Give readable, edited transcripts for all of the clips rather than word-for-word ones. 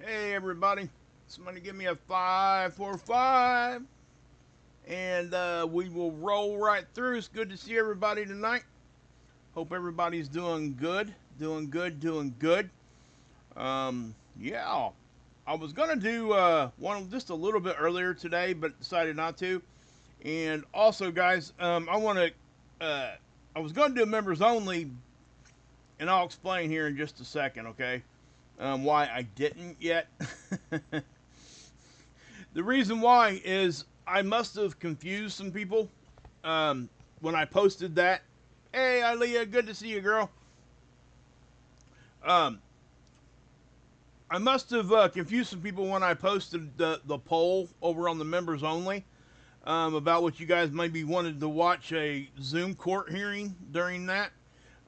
Hey everybody, somebody give me a 545 and we will roll right through. It's good to see everybody tonight. Hope everybody's doing good, doing good, doing good. Yeah, I was gonna do one just a little bit earlier today, but decided not to. And also, guys, I want to. I was gonna do members only, and I'll explain here in just a second. Okay, why I didn't yet. The reason why is I must have confused some people when I posted that. Hey, Aaliyah, good to see you, girl. Um, I must have confused some people when I posted the poll over on the members only about what you guys maybe wanted to watch a Zoom court hearing during that.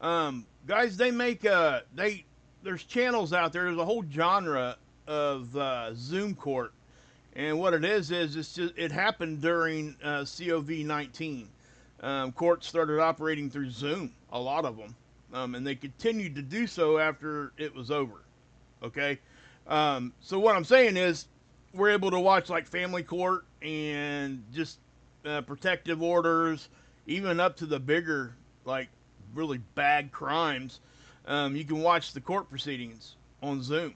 Guys, they make there's channels out there. There's a whole genre of Zoom court. And what it is it's just it happened during COVID-19. Courts started operating through Zoom, a lot of them, and they continued to do so after it was over. Okay, so what I'm saying is we're able to watch like family court and just protective orders, even up to the bigger like really bad crimes. You can watch the court proceedings on Zoom.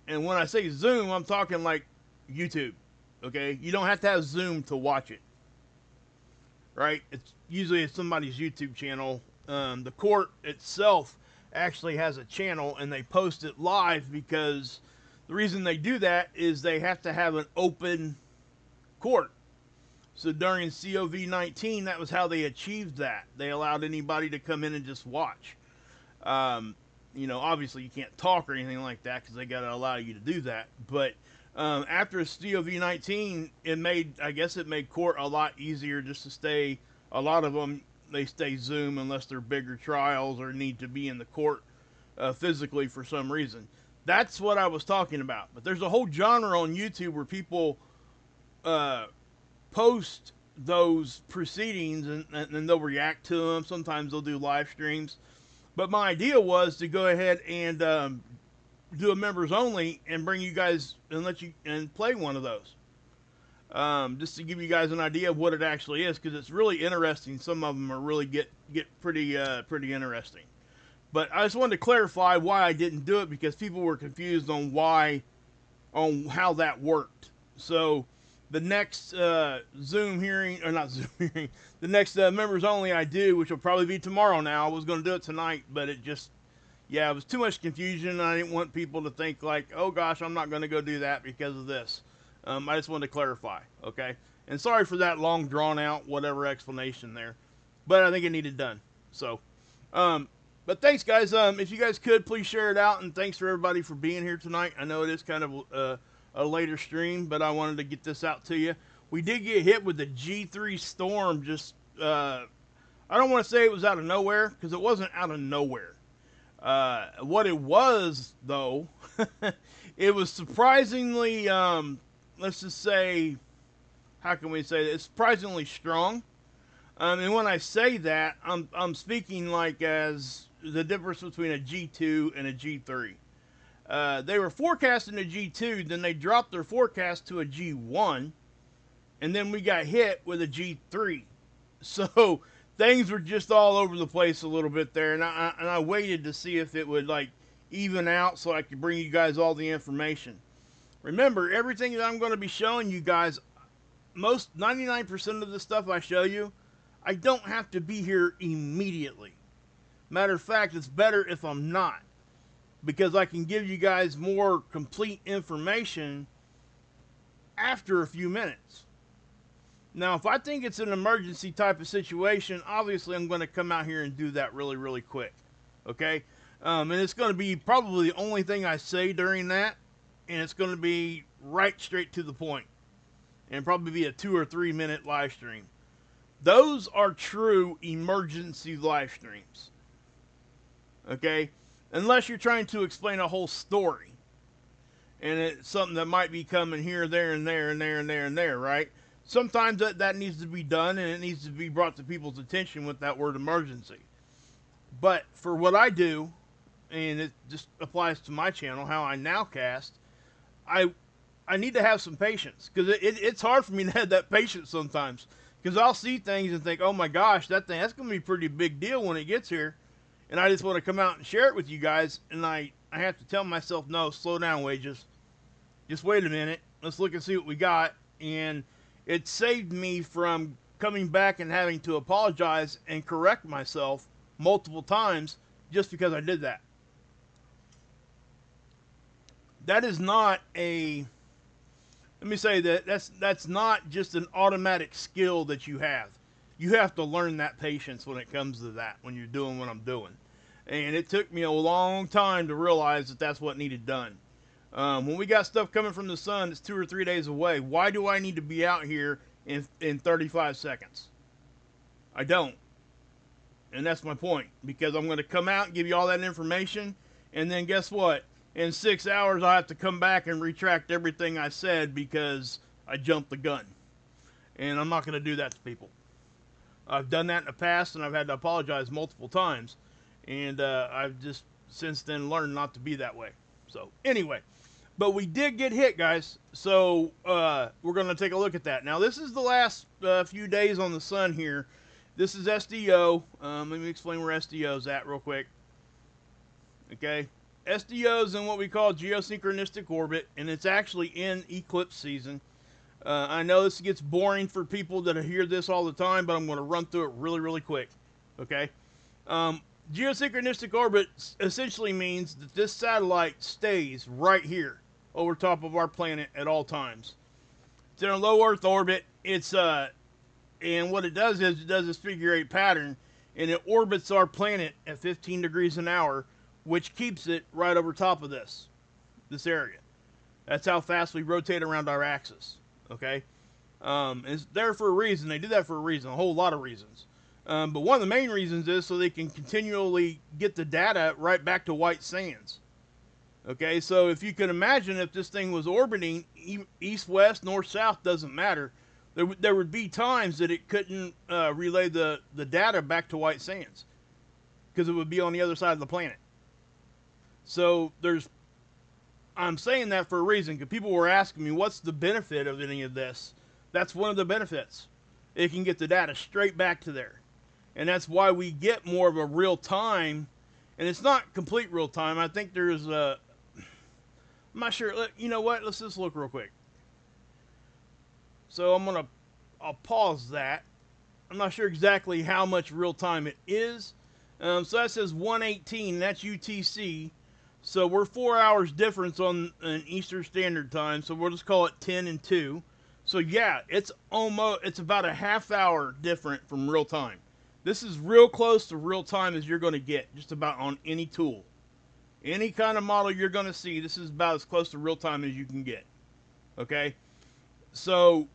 And when I say Zoom, I'm talking like YouTube. Okay, you don't have to have Zoom to watch it, right? It's somebody's YouTube channel. The court itself actually has a channel, and they post it live because the reason they do that is they have to have an open court. So during COVID-19, that was how they achieved that. They allowed anybody to come in and just watch. Um, obviously you can't talk or anything like that because they got to allow you to do that. But after COVID-19, I guess it made court a lot easier just to stay. A lot of them they stay Zoom unless they're bigger trials or need to be in the court physically for some reason. That's what I was talking about. But there's a whole genre on YouTube where people uh, post those proceedings and they'll react to them. Sometimes they'll do live streams. But my idea was to go ahead and do a members only and bring you guys and let you and play one of those. Just to give you guys an idea of what it actually is, because it's really interesting. Some of them are really get pretty interesting. But I just wanted to clarify why I didn't do it because people were confused on how that worked. So the next Zoom hearing, or not Zoom hearing, the next members only I do, which will probably be tomorrow now. I was going to do it tonight, but it was too much confusion. I didn't want people to think like, oh gosh, I'm not going to go do that because of this. I just wanted to clarify, okay? And sorry for that long, drawn out, whatever explanation there, but I think it needed done. So, but thanks, guys. If you guys could, please share it out, and thanks for everybody for being here tonight. I know it is kind of a later stream, but I wanted to get this out to you. We did get hit with the G3 storm. I don't want to say it was out of nowhere because it wasn't out of nowhere. What it was, though, it was surprisingly, let's just say, how can we say that? It's surprisingly strong. And when I say that, I'm speaking like as the difference between a G2 and a G3. They were forecasting a G2, then they dropped their forecast to a G1, and then we got hit with a G3. So things were just all over the place a little bit there, and I waited to see if it would like even out so I could bring you guys all the information. Remember, everything that I'm going to be showing you guys, most 99% of the stuff I show you, I don't have to be here immediately. Matter of fact, it's better if I'm not, because I can give you guys more complete information after a few minutes. Now, if I think it's an emergency type of situation, obviously I'm going to come out here and do that really, really quick. Okay? And it's going to be probably the only thing I say during that, and it's going to be right straight to the point, and probably be a 2 or 3 minute live stream. Those are true emergency live streams. Okay? Unless you're trying to explain a whole story, and it's something that might be coming here, there, and there, and there, and there, and there, right? Sometimes that needs to be done, and it needs to be brought to people's attention with that word emergency. But for what I do, and it just applies to my channel, how I now cast, I I need to have some patience, because it's hard for me to have that patience sometimes, because I'll see things and think, oh my gosh, that's going to be a pretty big deal when it gets here, and I just want to come out and share it with you guys, and I have to tell myself, no, slow down, Wages. Just wait a minute. Let's look and see what we got. And it saved me from coming back and having to apologize and correct myself multiple times just because I did that. That is not a, let me say that that's not just an automatic skill that you have. You have to learn that patience when it comes to that, when you're doing what I'm doing. And it took me a long time to realize that that's what needed done. When we got stuff coming from the sun that's 2 or 3 days away, why do I need to be out here in 35 seconds? I don't. And that's my point. Because I'm going to come out and give you all that information, and then guess what? In 6 hours, I have to come back and retract everything I said because I jumped the gun. And I'm not going to do that to people. I've done that in the past, and I've had to apologize multiple times. And I've just since then learned not to be that way. So anyway, but we did get hit, guys. So we're going to take a look at that. Now, this is the last few days on the sun here. This is SDO. Let me explain where SDO is at real quick. Okay. SDO is in what we call geosynchronistic orbit, and it's actually in eclipse season. I know this gets boring for people that hear this all the time, but I'm going to run through it really, really quick. Okay. Geosynchronistic orbit essentially means that this satellite stays right here over top of our planet at all times. It's in a low Earth orbit. It's and what it does is it does this figure 8 pattern, and it orbits our planet at 15 degrees an hour, which keeps it right over top of this area. That's how fast we rotate around our axis. Okay, it's there for a reason. They do that for a reason, a whole lot of reasons. But one of the main reasons is so they can continually get the data right back to white sands. Okay, so if you can imagine if this thing was orbiting east, west, north, south, doesn't matter. There would be times that it couldn't relay the data back to white sands because it would be on the other side of the planet. So I'm saying that for a reason, because people were asking me, what's the benefit of any of this? That's one of the benefits. It can get the data straight back to there. And that's why we get more of a real time. And it's not complete real time. I think there's a, I'm not sure. You know what? Let's just look real quick. So I'll pause that. I'm not sure exactly how much real time it is. So that says 1:18. That's UTC. So we're 4 hours difference on an Eastern Standard Time. So we'll just call it 10 and 2. So yeah, it's about a half hour different from real time. This is real close to real time as you're going to get just about on any tool. Any kind of model you're going to see, this is about as close to real time as you can get. Okay? So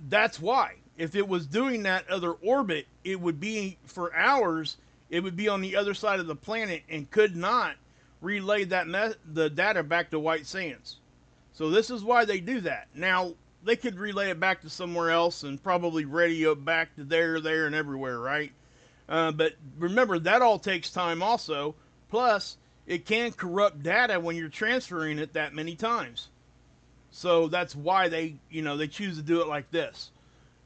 that's why. If it was doing that other orbit, it would be for hours, it would be on the other side of the planet and could not relay the data back to white sands. So this is why they do that. Now, they could relay it back to somewhere else and probably radio it back to there, and everywhere, right? But remember, that all takes time also. Plus, it can corrupt data when you're transferring it that many times. So that's why they choose to do it like this.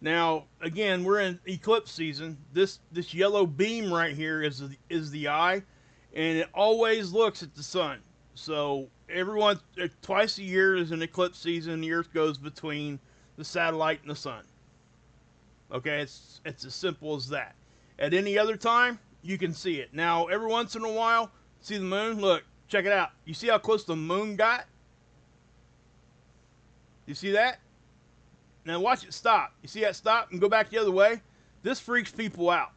Now, again, we're in eclipse season. This yellow beam right here is the eye, and it always looks at the sun. So twice a year is an eclipse season. The Earth goes between the satellite and the sun. Okay, it's as simple as that. At any other time, you can see it. Now, every once in a while, see the moon? Look, check it out. You see how close the moon got? You see that? Now watch it stop. You see that stop and go back the other way? This freaks people out.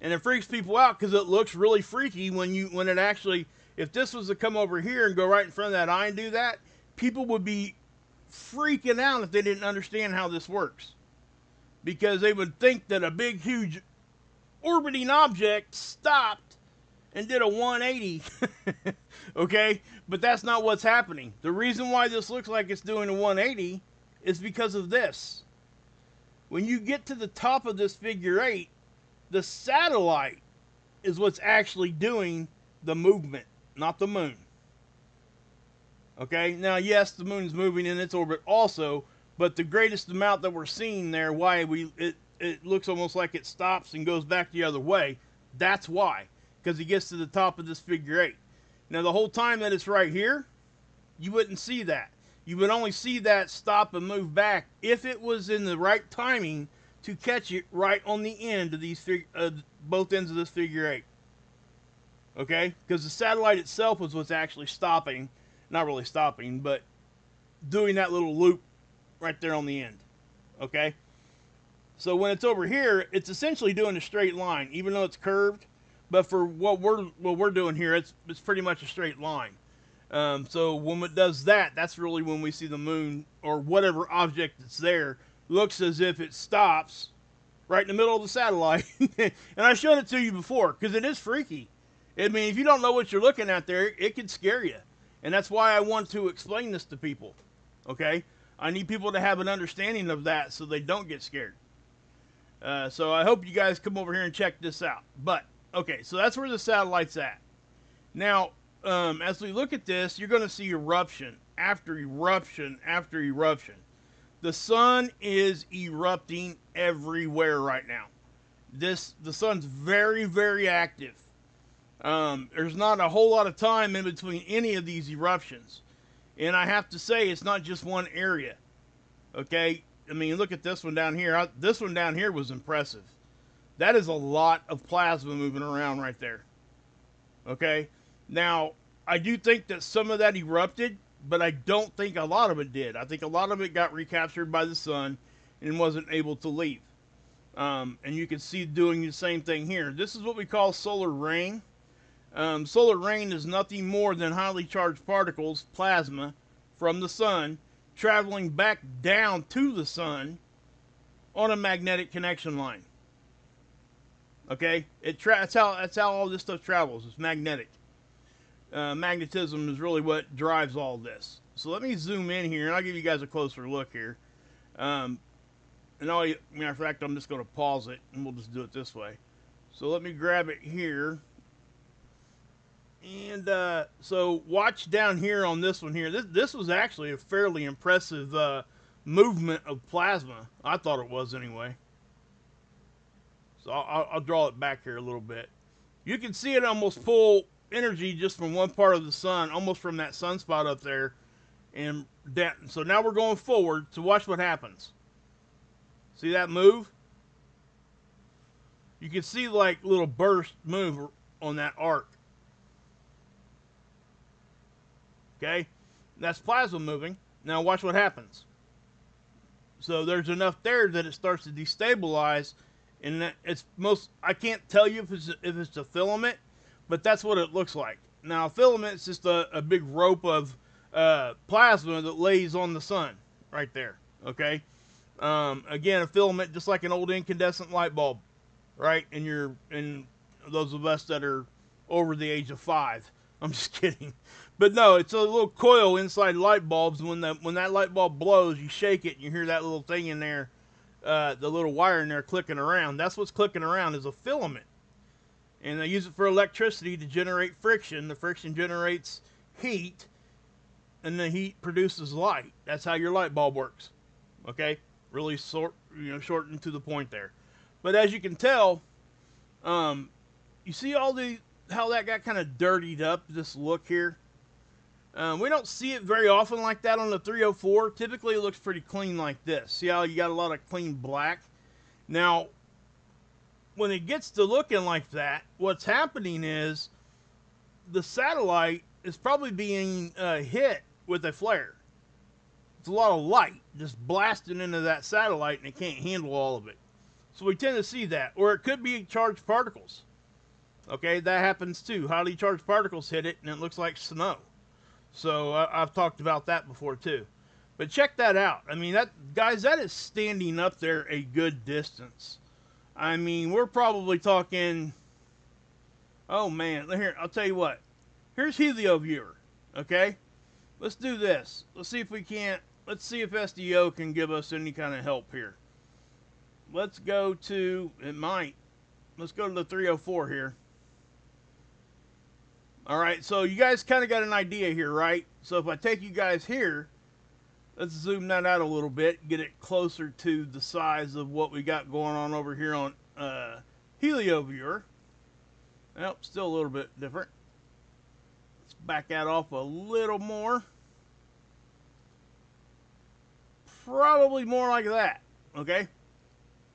And it freaks people out because it looks really freaky when it actually, if this was to come over here and go right in front of that eye and do that, people would be freaking out if they didn't understand how this works. Because they would think that a big, huge orbiting object stopped and did a 180. Okay? But that's not what's happening. The reason why this looks like it's doing a 180 is because of this. When you get to the top of this figure 8, the satellite is what's actually doing the movement. not the moon. Okay, now yes, the moon's moving in its orbit also, but the greatest amount that we're seeing there, why it looks almost like it stops and goes back the other way, that's why. Because it gets to the top of this figure 8. Now the whole time that it's right here, you wouldn't see that. You would only see that stop and move back if it was in the right timing to catch it right on the end of these both ends of this figure 8. Okay? Because the satellite itself was what's actually stopping. Not really stopping, but doing that little loop right there on the end. Okay? So when it's over here, it's essentially doing a straight line, even though it's curved. But for what we're doing here, it's pretty much a straight line. So when it does that, that's really when we see the moon or whatever object that's there looks as if it stops right in the middle of the satellite. And I showed it to you before because it is freaky. I mean, if you don't know what you're looking at there, it could scare you. And that's why I want to explain this to people. Okay? I need people to have an understanding of that so they don't get scared. So I hope you guys come over here and check this out. But, okay, so that's where the satellite's at. Now, as we look at this, you're going to see eruption after eruption after eruption. The sun is erupting everywhere right now. The sun's very, very active. There's not a whole lot of time in between any of these eruptions. And I have to say, it's not just one area. Okay? I mean, look at this one down here. This one down here was impressive. That is a lot of plasma moving around right there. Okay? Now, I do think that some of that erupted, but I don't think a lot of it did. I think a lot of it got recaptured by the sun and wasn't able to leave. And you can see doing the same thing here. This is what we call solar rain. Solar rain is nothing more than highly charged particles, plasma, from the sun, traveling back down to the sun on a magnetic connection line. Okay? That's how all this stuff travels. It's magnetic. Magnetism is really what drives all this. So let me zoom in here, and I'll give you guys a closer look here. And matter of fact, I'm just going to pause it, and we'll just do it this way. So let me grab it here. And so watch down here on this one here. This was actually a fairly impressive movement of plasma. I thought it was anyway. So I'll draw it back here a little bit. You can see it almost pull energy just from one part of the sun, almost from that sunspot up there. And so now we're going forward to watch what happens. See that move? You can see like little bursts move on that arc. Okay? That's plasma moving. Now watch what happens. So there's enough there that it starts to destabilize, and that I can't tell you if it's a filament, but that's what it looks like. Now a filament is just a big rope of plasma that lays on the sun right there. Okay? Again, a filament just like an old incandescent light bulb, right? And those of us that are over the age of 5. I'm just kidding. But no, it's a little coil inside light bulbs. When that light bulb blows, you shake it and you hear that little thing in there, the little wire in there clicking around. That's what's clicking around is a filament. And they use it for electricity to generate friction. The friction generates heat, and the heat produces light. That's how your light bulb works. Okay? Really shortened to the point there. But as you can tell, you see how that got kind of dirtied up, this look here? We don't see it very often like that on the 304. Typically it looks pretty clean like this. See how you got a lot of clean black? Now, when it gets to looking like that, what's happening is the satellite is probably being hit with a flare. It's a lot of light just blasting into that satellite and it can't handle all of it. So we tend to see that. Or it could be charged particles. Okay, that happens too. Highly charged particles hit it and it looks like snow. So I've talked about that before too. But check that out. I mean, guys, that is standing up there a good distance. I mean, we're probably talking... Oh man, here, I'll tell you what. Here's HelioViewer, okay? Let's do this. Let's see if SDO can give us any kind of help here. Let's go to, let's go to the 304 here. All right, so you guys kind of got an idea here, right? So if I take you guys here, let's zoom that out a little bit, get it closer to the size of what we got going on over here on HelioViewer. Well, still a little bit different. Let's back that off a little more. Probably more like that, okay?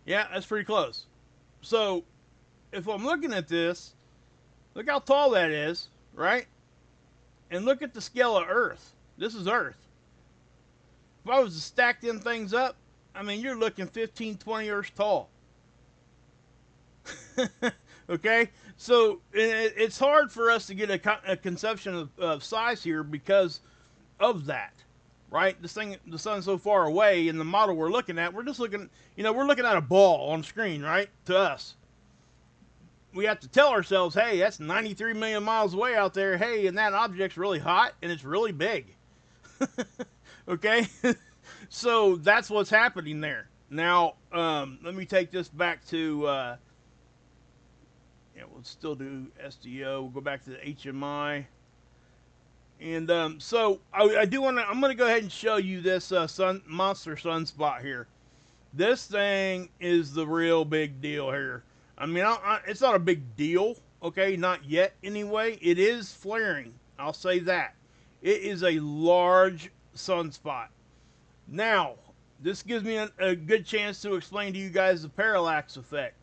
Yeah, that's pretty close. So, if I'm looking at this, look how tall that is, right? And look at the scale of Earth. This is Earth. If I was to stack them things up, I mean, you're looking 15, 20 Earths tall. Okay? So, it's hard for us to get a conception of size here because of that. Right? The sun's so far away, and the model we're looking at, we're just looking, we're looking at a ball on screen, right? To us. We have to tell ourselves, hey, that's 93 million miles away out there. Hey, and that object's really hot, and it's really big. Okay? So that's what's happening there. Now, let me take this back to, we'll still do SDO. We'll go back to the HMI. And so I do want to. I'm going to go ahead and show you this monster sunspot here. This thing is the real big deal here. I mean, it's not a big deal, okay? Not yet, anyway. It is flaring. I'll say that. It is a large sunspot. Now, this gives me a good chance to explain to you guys the parallax effect.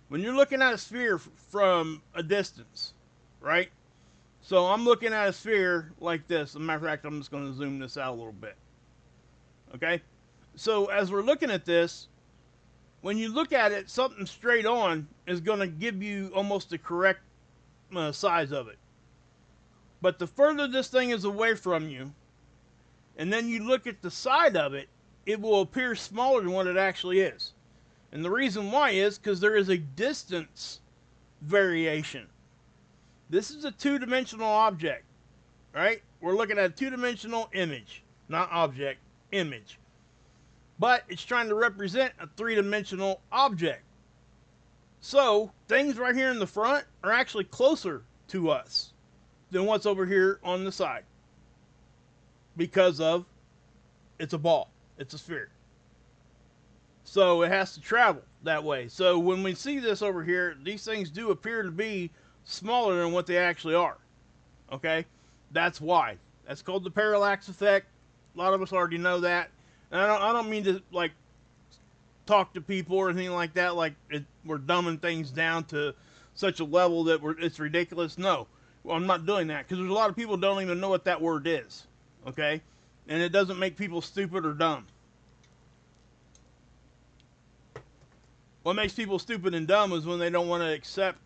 When you're looking at a sphere from a distance, right? So I'm looking at a sphere like this. As a matter of fact, I'm just going to zoom this out a little bit. Okay? So as we're looking at this, when you look at it, something straight on is going to give you almost the correct size of it. But the further this thing is away from you, and then you look at the side of it, it will appear smaller than what it actually is. And the reason why is because there is a distance variation. This is a two-dimensional object, right? We're looking at a two-dimensional image, not object, image. But it's trying to represent a three-dimensional object. So, things right here in the front are actually closer to us than what's over here on the side. Because of, it's a ball, it's a sphere. So, it has to travel that way. So, when we see this over here, these things do appear to be smaller than what they actually are. Okay? That's why. That's called the parallax effect. A lot of us already know that. And I don't mean to, like, talk to people or anything like that, like we're dumbing things down to such a level that it's ridiculous. No. Well, I'm not doing that, because there's a lot of people who don't even know what that word is. Okay? And it doesn't make people stupid or dumb. What makes people stupid and dumb is when they don't want to accept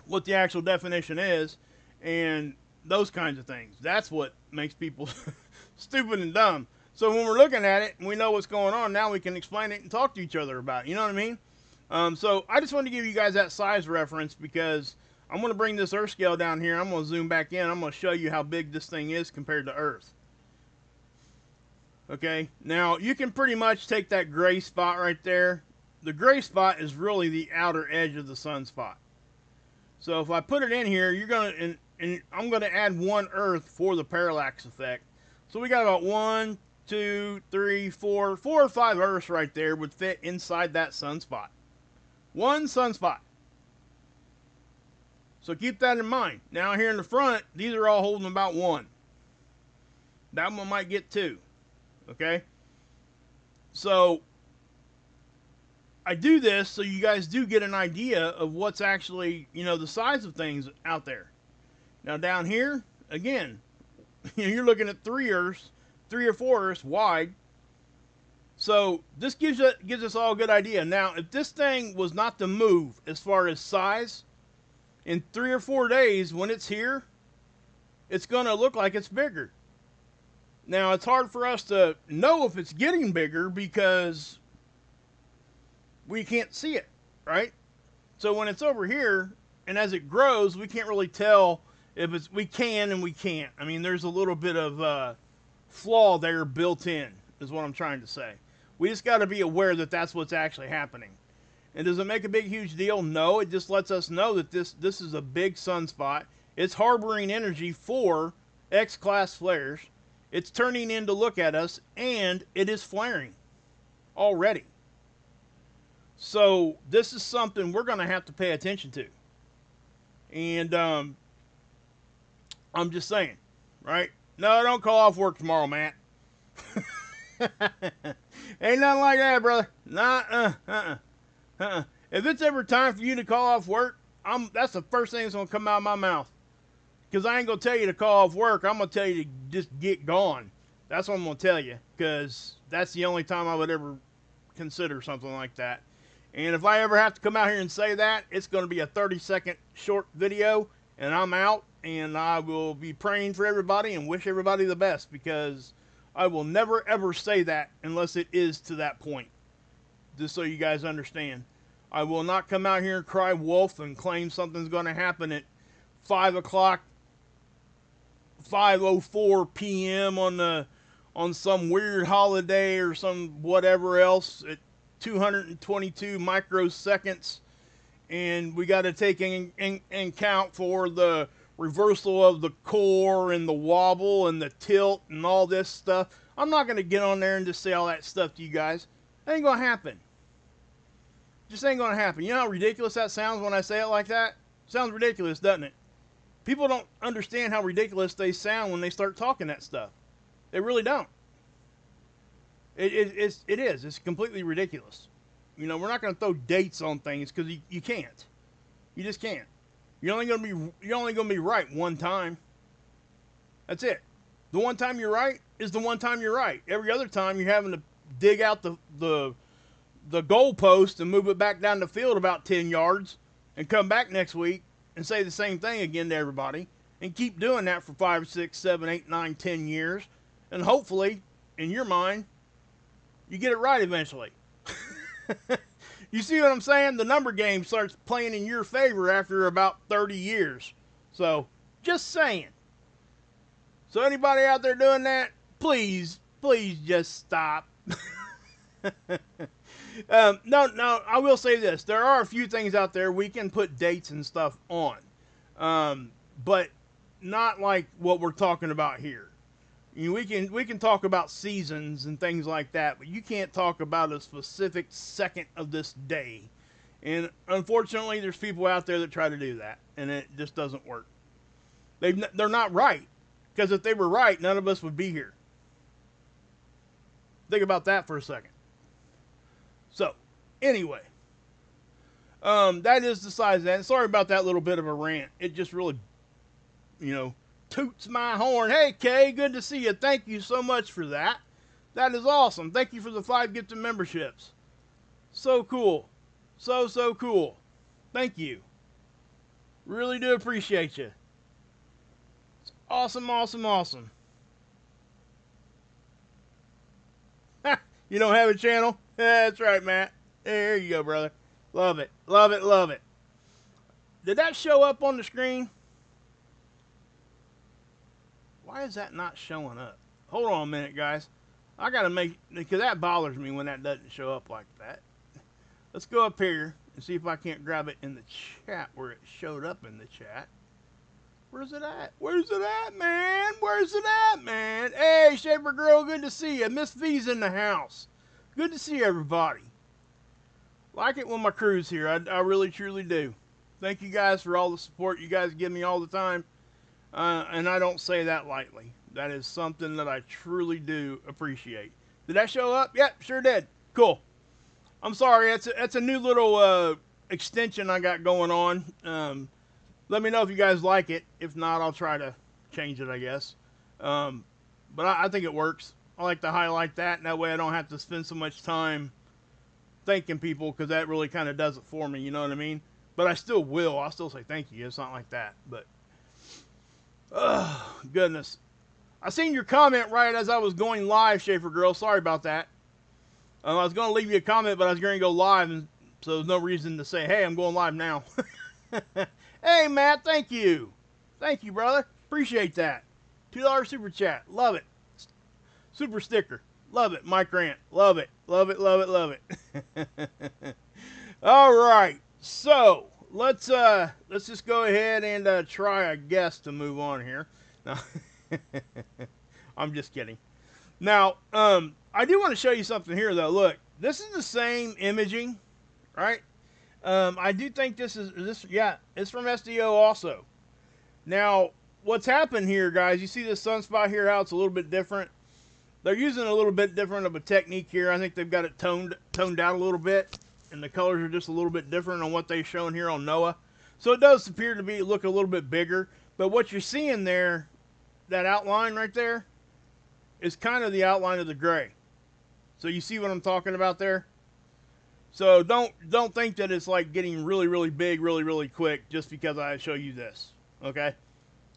what the actual definition is, and those kinds of things. That's what makes people stupid and dumb. So when we're looking at it and we know what's going on, now we can explain it and talk to each other about it. You know what I mean? So I just wanted to give you guys that size reference, because I'm going to bring this Earth scale down here. I'm going to zoom back in. I'm going to show you how big this thing is compared to Earth. Okay? Now, you can pretty much take that gray spot right there. The gray spot is really the outer edge of the sunspot. So if I put it in here, you're going to, and I'm going to add one Earth for the parallax effect. So we got about 1, 2, 3, 4 or 5 Earths right there would fit inside that sunspot. One sunspot. So keep that in mind. Now here in the front, these are all holding about 1. That one might get 2. Okay? So I do this so you guys do get an idea of what's actually, the size of things out there. Now down here, again, you're looking at 3 Earths, 3 or 4 Earths wide. So this gives us all a good idea. Now, if this thing was not to move as far as size, in 3 or 4 days when it's here, it's going to look like it's bigger. Now, it's hard for us to know if it's getting bigger because we can't see it, right? So when it's over here, and as it grows, we can't really tell if it's, we can and we can't. I mean, there's a little bit of flaw there built in, is what I'm trying to say. We just got to be aware that that's what's actually happening. And does it make a big, huge deal? No, it just lets us know that this is a big sunspot. It's harboring energy for X-class flares. It's turning in to look at us, and it is flaring already. So this is something we're going to have to pay attention to. And I'm just saying, right? No, don't call off work tomorrow, Matt. Ain't nothing like that, brother. If it's ever time for you to call off work, that's the first thing that's going to come out of my mouth. Because I ain't going to tell you to call off work. I'm going to tell you to just get gone. That's what I'm going to tell you. Because that's the only time I would ever consider something like that. And if I ever have to come out here and say that, it's going to be a 30-second short video. And I'm out. And I will be praying for everybody and wish everybody the best. Because I will never, ever say that unless it is to that point. Just so you guys understand. I will not come out here and cry wolf and claim something's going to happen at 5 o'clock, 5:04 p.m. on some weird holiday or some whatever else at 222 microseconds, and we got to take in count for the reversal of the core and the wobble and the tilt and all this stuff. I'm not going to get on there and just say all that stuff to you guys. That ain't going to happen. Just ain't going to happen. You know how ridiculous that sounds when I say it like that? Sounds ridiculous, doesn't it? People don't understand how ridiculous they sound when they start talking that stuff. They really don't. It is. It's completely ridiculous. You know, we're not going to throw dates on things because you can't. You just can't. You're only going to be right one time. That's it. The one time you're right is the one time you're right. Every other time you're having to dig out the goalpost and move it back down the field about 10 yards and come back next week and say the same thing again to everybody and keep doing that for 5, 6, 7, 8, 9, 10 years. And hopefully, in your mind, you get it right eventually. You see what I'm saying? The number game starts playing in your favor after about 30 years. So, just saying. So anybody out there doing that, please just stop. No, I will say this. There are a few things out there we can put dates and stuff on. But not like what we're talking about here. You know, we can talk about seasons and things like that, but you can't talk about a specific second of this day. And unfortunately, there's people out there that try to do that, and it just doesn't work. They're not right, because if they were right, none of us would be here. Think about that for a second. So, anyway, that is the size of that. Sorry about that little bit of a rant. It just really, toots my horn. Hey, Kay, good to see you. Thank you so much for that. That is awesome. Thank you for the 5 gifted memberships. So cool. So cool. Thank you. Really do appreciate you. It's awesome. You don't have a channel? That's right, Matt. There you go, brother. Love it. Did that show up on the screen? Why is that not showing up? Hold on a minute, guys. I gotta because that bothers me when that doesn't show up like that. Let's go up here and see if I can't grab it in the chat where it showed up in the chat. Where's it at? Man? Hey, Shaper Girl, good to see you. Miss V's in the house. Good to see everybody. Like it when my crew's here. I really, truly do. Thank you guys for all the support you guys give me all the time. And I don't say that lightly. That is something that I truly do appreciate. Did that show up? Yep, sure did. Cool. I'm sorry. That's a new little extension I got going on. Let me know if you guys like it. If not, I'll try to change it, I guess. But I think it works. I like to highlight that, and that way I don't have to spend so much time thanking people, because that really kind of does it for me, you know what I mean? But I still will. I'll still say thank you. It's not like that. But, oh, goodness. I seen your comment right as I was going live, Schaefer Girl. Sorry about that. I was going to leave you a comment, but I was going to go live, and so there's no reason to say, hey, I'm going live now. Hey, Matt, thank you. Thank you, brother. Appreciate that. $2 super chat. Love it. Super sticker. Love it. Mike Grant. Love it. All right. So, let's just go ahead and try, I guess, to move on here. No, I'm just kidding. Now, I do want to show you something here, though. Look, this is the same imaging, right? I do think this is this. Yeah, it's from SDO also. Now, what's happened here, guys? You see this sunspot here? How it's a little bit different. They're using a little bit different of a technique here. I think they've got it toned down a little bit, and the colors are just a little bit different on what they've shown here on NOAA. So it does appear to be look a little bit bigger. But what you're seeing there, that outline right there, is kind of the outline of the gray. So you see what I'm talking about there? So don't think that it's like getting really, really big, really, really quick just because I show you this. Okay?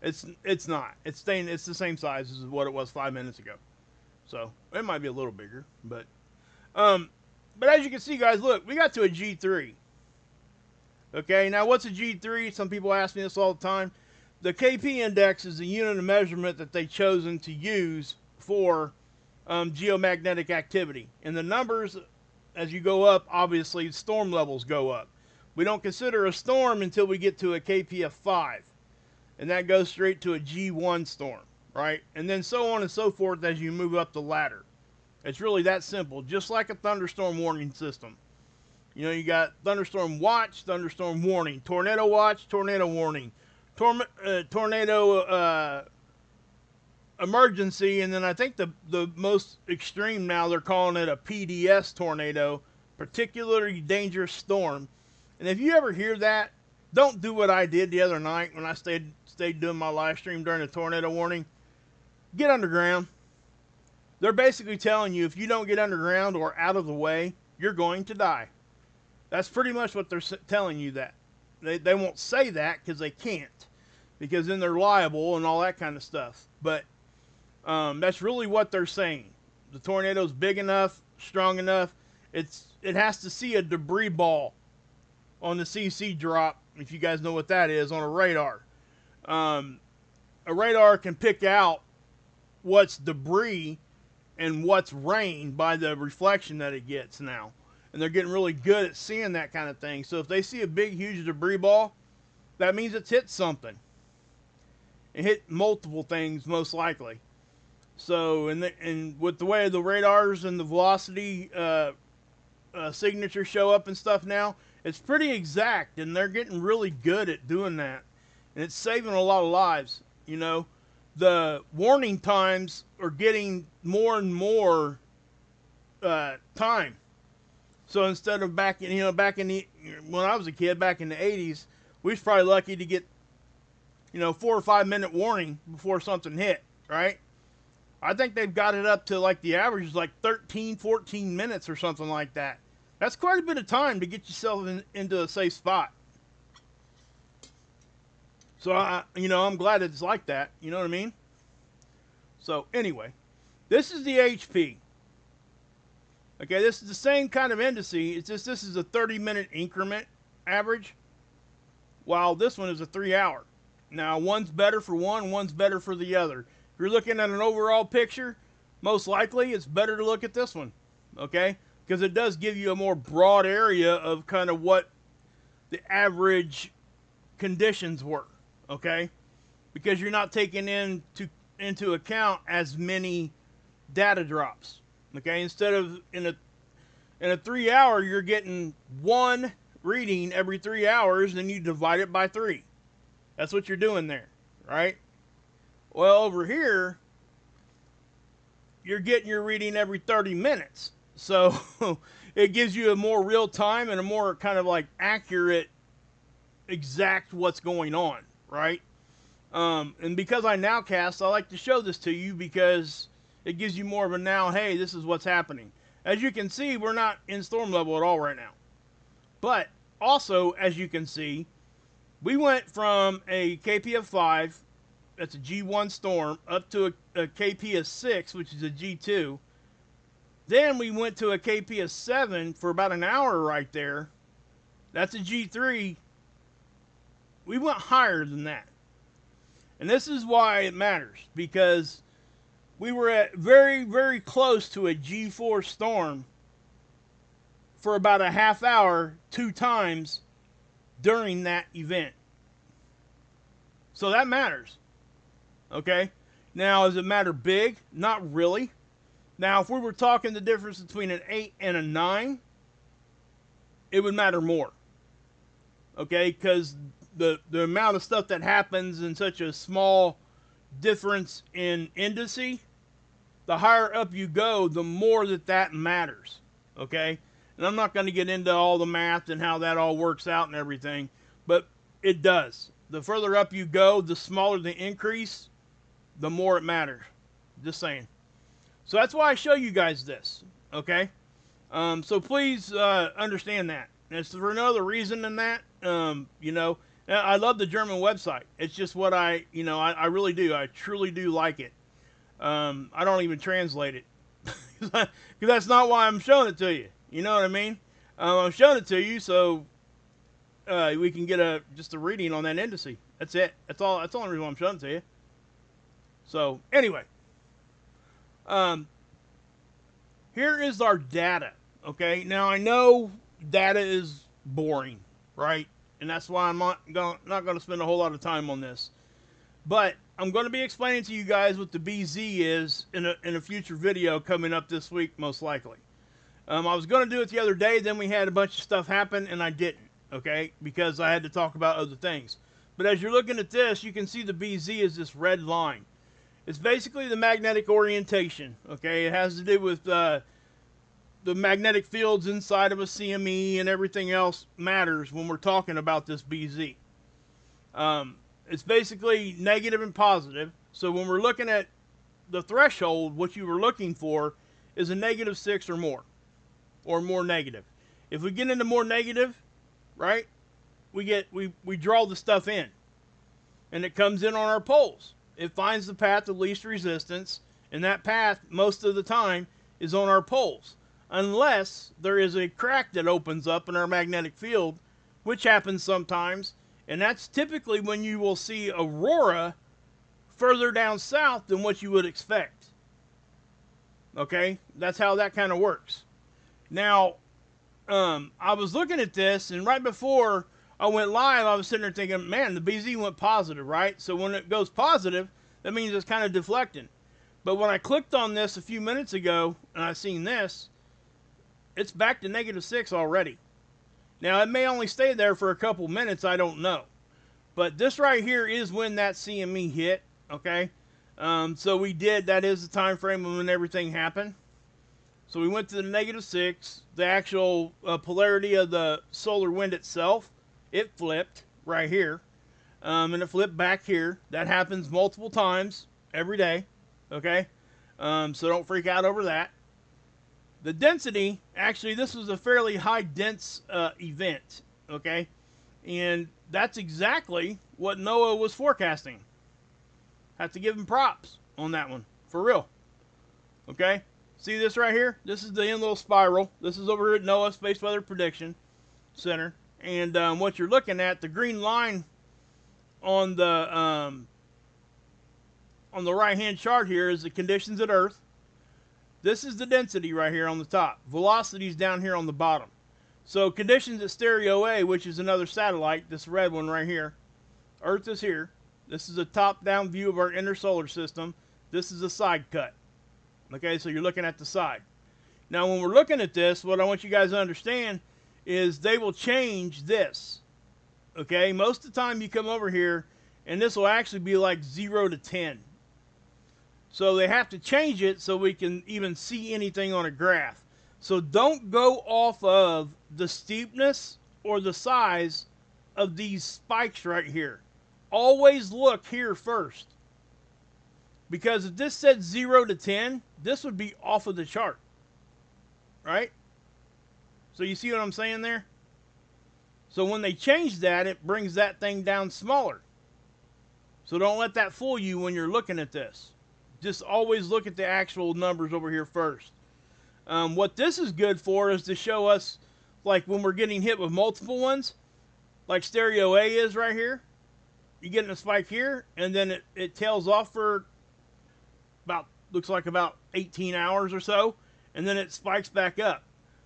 It's not. It's the same size as what it was 5 minutes ago. So it might be a little bigger, but as you can see, guys, look, we got to a G3. Okay, now what's a G3? Some people ask me this all the time. The KP index is the unit of measurement that they've chosen to use for geomagnetic activity. And the numbers, as you go up, obviously storm levels go up. We don't consider a storm until we get to a KP of 5. And that goes straight to a G1 storm, right? And then so on and so forth as you move up the ladder. It's really that simple, just like a thunderstorm warning system. You know, you got thunderstorm watch, thunderstorm warning, tornado watch, tornado warning, tornado emergency, and then I think the most extreme now, they're calling it a PDS tornado, particularly dangerous storm. And if you ever hear that, don't do what I did the other night when I stayed doing my live stream during the tornado warning. Get underground. They're basically telling you if you don't get underground or out of the way, you're going to die. That's pretty much what they're telling you. That they won't say that because they can't, because then they're liable and all that kind of stuff. But that's really what they're saying. The tornado's big enough, strong enough. It has to see a debris ball on the CC drop, if you guys know what that is, on a radar. A radar can pick out what's debris and what's rain by the reflection that it gets now. And they're getting really good at seeing that kind of thing. So if they see a big, huge debris ball, that means it's hit something. It hit multiple things, most likely. So, and with the way the radars and the velocity signatures show up and stuff now, it's pretty exact, and they're getting really good at doing that. And it's saving a lot of lives. You know, the warning times are getting more and more time. So instead of back in when I was a kid, back in the 80s, we was probably lucky to get, 4 or 5 minute warning before something hit, right? I think they've got it up to like the average is like 13, 14 minutes or something like that. That's quite a bit of time to get yourself into a safe spot. So, I'm glad it's like that. You know what I mean? So, anyway, this is the HP. Okay, this is the same kind of indice. It's just this is a 30-minute increment average, while this one is a 3-hour. Now, one's better for one, one's better for the other. If you're looking at an overall picture, most likely it's better to look at this one, okay? Because it does give you a more broad area of kind of what the average conditions were, okay? Because you're not taking into account as many data drops. Okay, instead of in a 3-hour, you're getting one reading every 3 hours, then you divide it by 3. That's what you're doing there, right? Well, over here, you're getting your reading every 30 minutes. So it gives you a more real time and a more kind of like accurate, exact what's going on, right? And because I nowcast, I like to show this to you because it gives you more of a now, hey, this is what's happening. As you can see, we're not in storm level at all right now. But also, as you can see, we went from a KP of 5, that's a G1 storm, up to a KP of 6, which is a G2. Then we went to a KP of 7 for about an hour right there. That's a G3. We went higher than that. And this is why it matters, because we were at very, very close to a G4 storm for about a half hour, 2 times during that event. So that matters. Okay? Now, does it matter big? Not really. Now, if we were talking the difference between an 8 and a 9, it would matter more. Okay? Because the amount of stuff that happens in such a small difference in indice, the higher up you go, the more that matters. Okay? And I'm not going to get into all the math and how that all works out and everything, but it does. The further up you go, the smaller the increase, the more it matters. Just saying. So that's why I show you guys this. Okay? So please understand that. And it's for no other reason than that. You know, I love the German website. It's just what I really do. I truly do like it. I don't even translate it. Because that's not why I'm showing it to you. You know what I mean? I'm showing it to you so we can get just a reading on that indice. That's it. That's all. That's the only reason why I'm showing it to you. So anyway, here is our data. Okay. Now I know data is boring, right? And that's why I'm not going to spend a whole lot of time on this. But I'm going to be explaining to you guys what the BZ is in a future video coming up this week, most likely. I was going to do it the other day, then we had a bunch of stuff happen, and I didn't, okay? Because I had to talk about other things. But as you're looking at this, you can see the BZ is this red line. It's basically the magnetic orientation, okay? It has to do with the magnetic fields inside of a CME, and everything else matters when we're talking about this BZ. It's basically negative and positive. So when we're looking at the threshold, what you were looking for is a -6 or more negative. If we get into more negative, right, we draw the stuff in, and it comes in on our poles. It finds the path of least resistance, and that path most of the time is on our poles, unless there is a crack that opens up in our magnetic field, which happens sometimes. And that's typically when you will see Aurora further down south than what you would expect. Okay? That's how that kind of works. Now, I was looking at this, and right before I went live, I was sitting there thinking, man, the BZ went positive, right? So when it goes positive, that means it's kind of deflecting. But when I clicked on this a few minutes ago, and I seen this, it's back to -6 already. Now, it may only stay there for a couple minutes, I don't know. But this right here is when that CME hit, okay? So we did, that is the time frame when everything happened. So we went to the -6, the actual polarity of the solar wind itself, it flipped right here. And it flipped back here. That happens multiple times every day, okay? So don't freak out over that. The density, actually, this was a fairly high dense event, okay? And that's exactly what NOAA was forecasting. Have to give him props on that one, for real. Okay? See this right here? This is the end little spiral. This is over here at NOAA Space Weather Prediction Center. And what you're looking at, the green line on the right-hand chart here is the conditions at Earth. This is the density right here on the top. Velocity is down here on the bottom. So conditions at Stereo A, which is another satellite, this red one right here. Earth is here. This is a top-down view of our inner solar system. This is a side cut. Okay, so you're looking at the side. Now, when we're looking at this, what I want you guys to understand is they will change this. Okay, most of the time you come over here, and this will actually be like 0 to 10. So they have to change it so we can even see anything on a graph. So don't go off of the steepness or the size of these spikes right here. Always look here first. Because if this said 0 to 10, this would be off of the chart. Right? So you see what I'm saying there? So when they change that, it brings that thing down smaller. So don't let that fool you when you're looking at this. Just always look at the actual numbers over here first. What this is good for is to show us, like when we're getting hit with multiple ones, like Stereo A is right here. You're getting a spike here, and then it tails off for about, looks like about 18 hours or so, and then it spikes back up.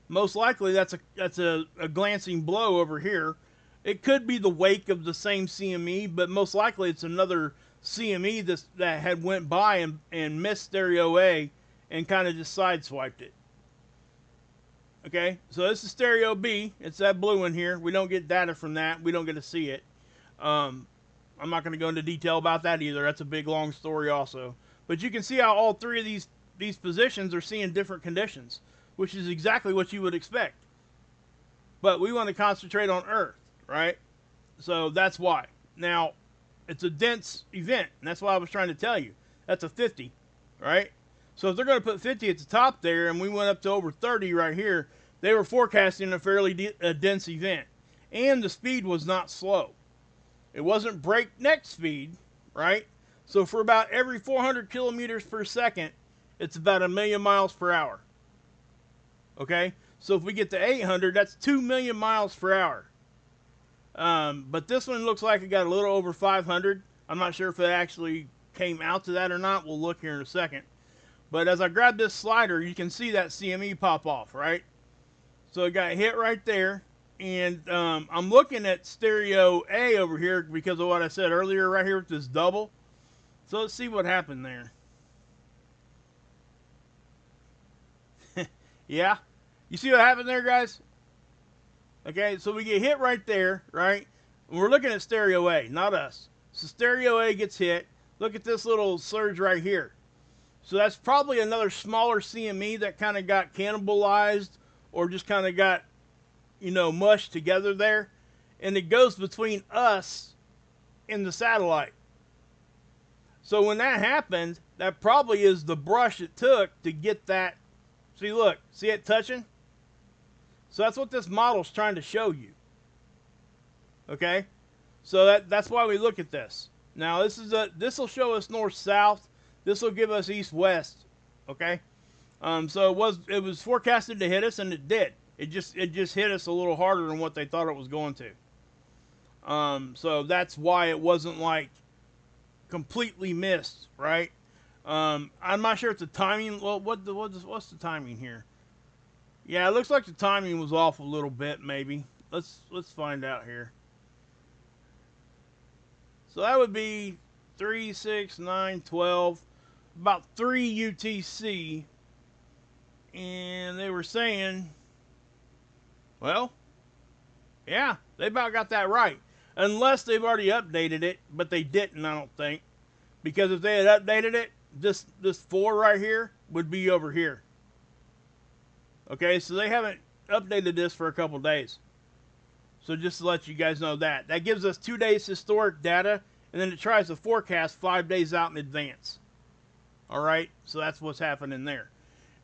Most likely that's a glancing blow over here. It could be the wake of the same CME, but most likely it's another CME that had went by and missed stereo A and kind of just sideswiped it. Okay, so this is stereo B. It's that blue one here. We don't get data from that. We don't get to see it. I'm not going to go into detail about that either. That's a big, long story also. But you can see how all three of these positions are seeing different conditions, which is exactly what you would expect. But we want to concentrate on Earth, right? So that's why. Now, it's a dense event, and that's why I was trying to tell you. That's a 50, right? So if they're going to put 50 at the top there, and we went up to over 30 right here, they were forecasting a fairly dense event. And the speed was not slow. It wasn't breakneck speed, right? So for about every 400 kilometers per second, it's about 1,000,000 miles per hour. Okay? So if we get to 800, that's 2,000,000 miles per hour. But this one looks like it got a little over 500. I'm not sure if it actually came out to that or not. We'll look here in a second. But as I grab this slider, you can see that CME pop off, right? So it got hit right there. And I'm looking at stereo A over here because of what I said earlier right here with this double. So let's see what happened there. Yeah? You see what happened there, guys? Okay, so we get hit right there, right? And we're looking at stereo A, not us. So stereo A gets hit. Look at this little surge right here. So that's probably another smaller CME that kind of got cannibalized or just kind of got, you know, mushed together there. And it goes between us and the satellite. So when that happened, that probably is the brush it took to get that. See, look, see it touching? So that's what this model's trying to show you. Okay? So that's why we look at this. Now this will show us north-south. This will give us east-west. Okay? So it was forecasted to hit us, and it did. It just hit us a little harder than what they thought it was going to. So that's why it wasn't like completely missed, right? I'm not sure if the timing. Well, what's the timing here? Yeah, it looks like the timing was off a little bit, maybe. Let's find out here. So that would be 3, 6, 9, 12, about 3 UTC. And they were saying, well, yeah, they about got that right. Unless they've already updated it, but they didn't, I don't think. Because if they had updated it, this 4 right here would be over here. Okay, so they haven't updated this for a couple days. So just to let you guys know that. That gives us 2 days historic data, and then it tries to forecast 5 days out in advance. Alright, so that's what's happening there.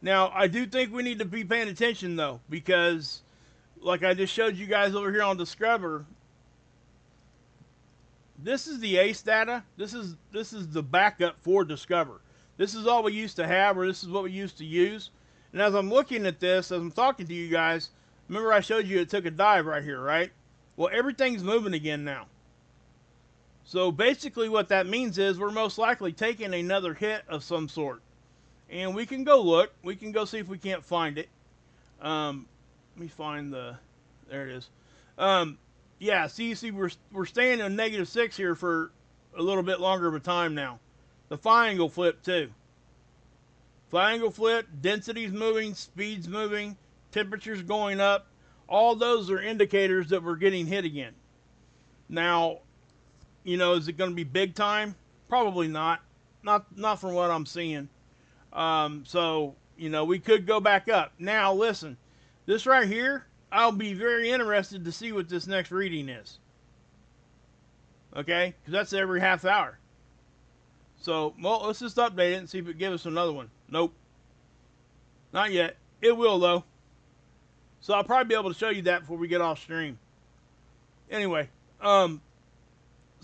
Now, I do think we need to be paying attention, though, because, like I just showed you guys over here on Discover, this is the ACE data. This is the backup for Discover. This is all we used to have, or this is what we used to use. And as I'm looking at this, as I'm talking to you guys, remember I showed you it took a dive right here, right? Well, everything's moving again now. So basically what that means is we're most likely taking another hit of some sort. And we can go look. We can go see if we can't find it. Let me find there it is. Yeah, see, we're staying in -6 here for a little bit longer of a time now. The phi angle flip too. Phi angle flip, density's moving, speed's moving, temperature's going up. All those are indicators that we're getting hit again. Now, you know, is it going to be big time? Probably not. Not from what I'm seeing. So, you know, we could go back up. Now, listen, this right here, I'll be very interested to see what this next reading is. Okay? Because that's every half hour. So, well, let's just update it and see if it gives us another one. Nope. Not yet. It will, though. So I'll probably be able to show you that before we get off stream. Anyway, so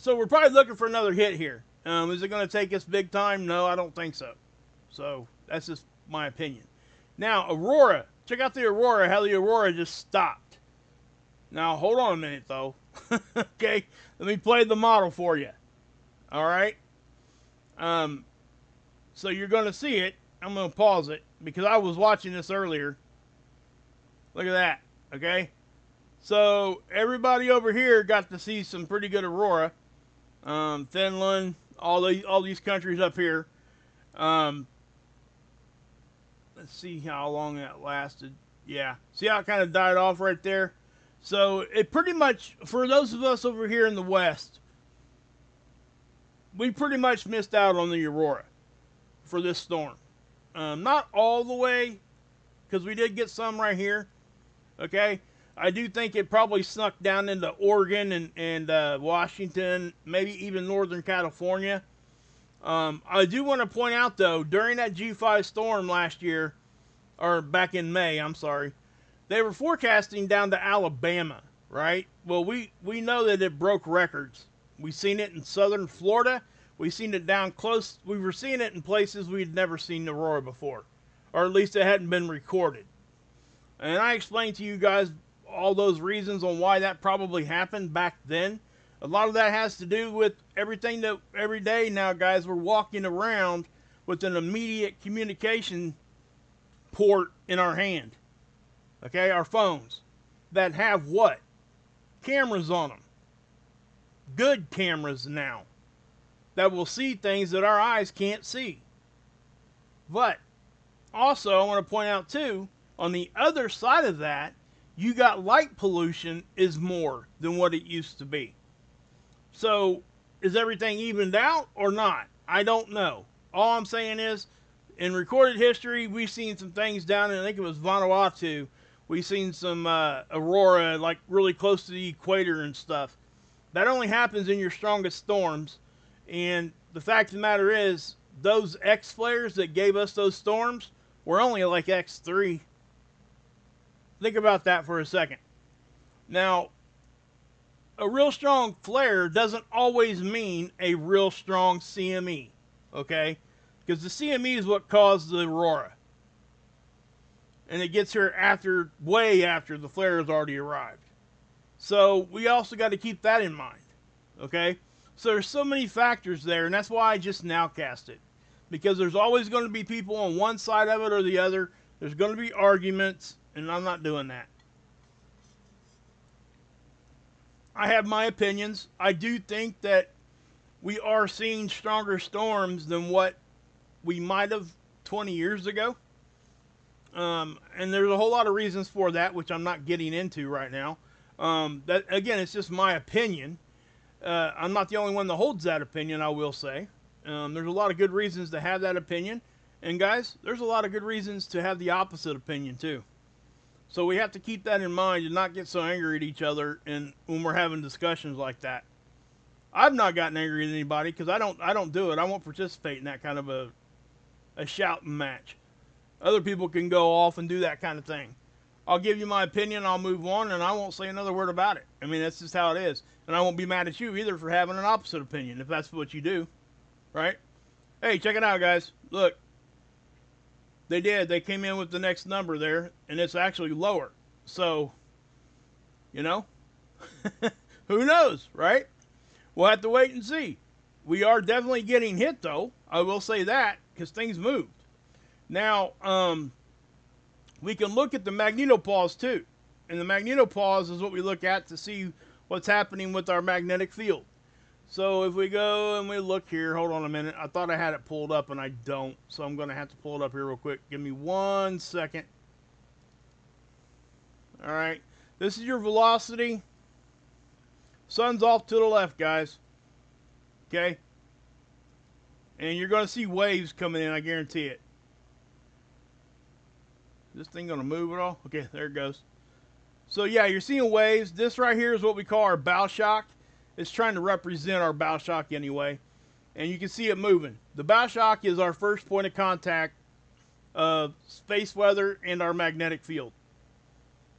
we're probably looking for another hit here. Is it going to take us big time? No, I don't think so. So that's just my opinion. Now, Aurora. Check out the Aurora, how the Aurora just stopped. Now, hold on a minute, though. Okay, let me play the model for you. All right? So you're going to see it. I'm going to pause it because I was watching this earlier. Look at that, okay? So everybody over here got to see some pretty good aurora. Finland, all these countries up here. Um, let's see how long that lasted. Yeah, see how it kind of died off right there. So it pretty much, for those of us over here in the West, we pretty much missed out on the aurora for this storm. Not all the way, because we did get some right here. Okay, I do think it probably snuck down into Oregon and Washington, maybe even Northern California. I do want to point out, though, during that G5 storm last year, or back in May, I'm sorry, they were forecasting down to Alabama, right? Well, we know that it broke records. We've seen it in southern Florida. We've seen it down close. We were seeing it in places we'd never seen aurora before, or at least it hadn't been recorded. And I explained to you guys all those reasons on why that probably happened back then. A lot of that has to do with everything that every day now, guys, we're walking around with an immediate communication port in our hand. Okay, our phones that have what? Cameras on them. Good cameras now that will see things that our eyes can't see. But also, I want to point out too, on the other side of that, you got light pollution is more than what it used to be. So, is everything evened out or not? I don't know. All I'm saying is, in recorded history, we've seen some things down in, I think it was Vanuatu. We've seen some aurora, like really close to the equator and stuff. That only happens in your strongest storms. And the fact of the matter is, those X flares that gave us those storms were only like X3. Think about that for a second. Now, a real strong flare doesn't always mean a real strong CME, okay? Because the CME is what caused the aurora. And it gets here after, way after the flare has already arrived. So we also got to keep that in mind, okay? So there's so many factors there, and that's why I just nowcast it. Because there's always going to be people on one side of it or the other. There's going to be arguments, and I'm not doing that. I have my opinions. I do think that we are seeing stronger storms than what we might have 20 years ago. And there's a whole lot of reasons for that, which I'm not getting into right now. That again, it's just my opinion. I'm not the only one that holds that opinion, I will say. There's a lot of good reasons to have that opinion. And guys, there's a lot of good reasons to have the opposite opinion too. So we have to keep that in mind and not get so angry at each other and when we're having discussions like that. I've not gotten angry at anybody because I don't do it. I won't participate in that kind of a shouting match. Other people can go off and do that kind of thing. I'll give you my opinion, I'll move on, and I won't say another word about it. I mean, that's just how it is. And I won't be mad at you either for having an opposite opinion, if that's what you do. Right? Hey, check it out, guys. Look. They did. They came in with the next number there, and it's actually lower. So, you know, who knows, right? We'll have to wait and see. We are definitely getting hit, though. I will say that, because things moved. Now, we can look at the magnetopause, too. And the magnetopause is what we look at to see what's happening with our magnetic field. So if we go and we look here, hold on a minute. I thought I had it pulled up and I don't. So I'm going to have to pull it up here real quick. Give me 1 second. All right. This is your velocity. Sun's off to the left, guys. Okay. And you're going to see waves coming in, I guarantee it. Is this thing going to move at all? Okay, there it goes. So yeah, you're seeing waves. This right here is what we call our bow shock. It's trying to represent our bow shock anyway. And you can see it moving. The bow shock is our first point of contact of space weather and our magnetic field.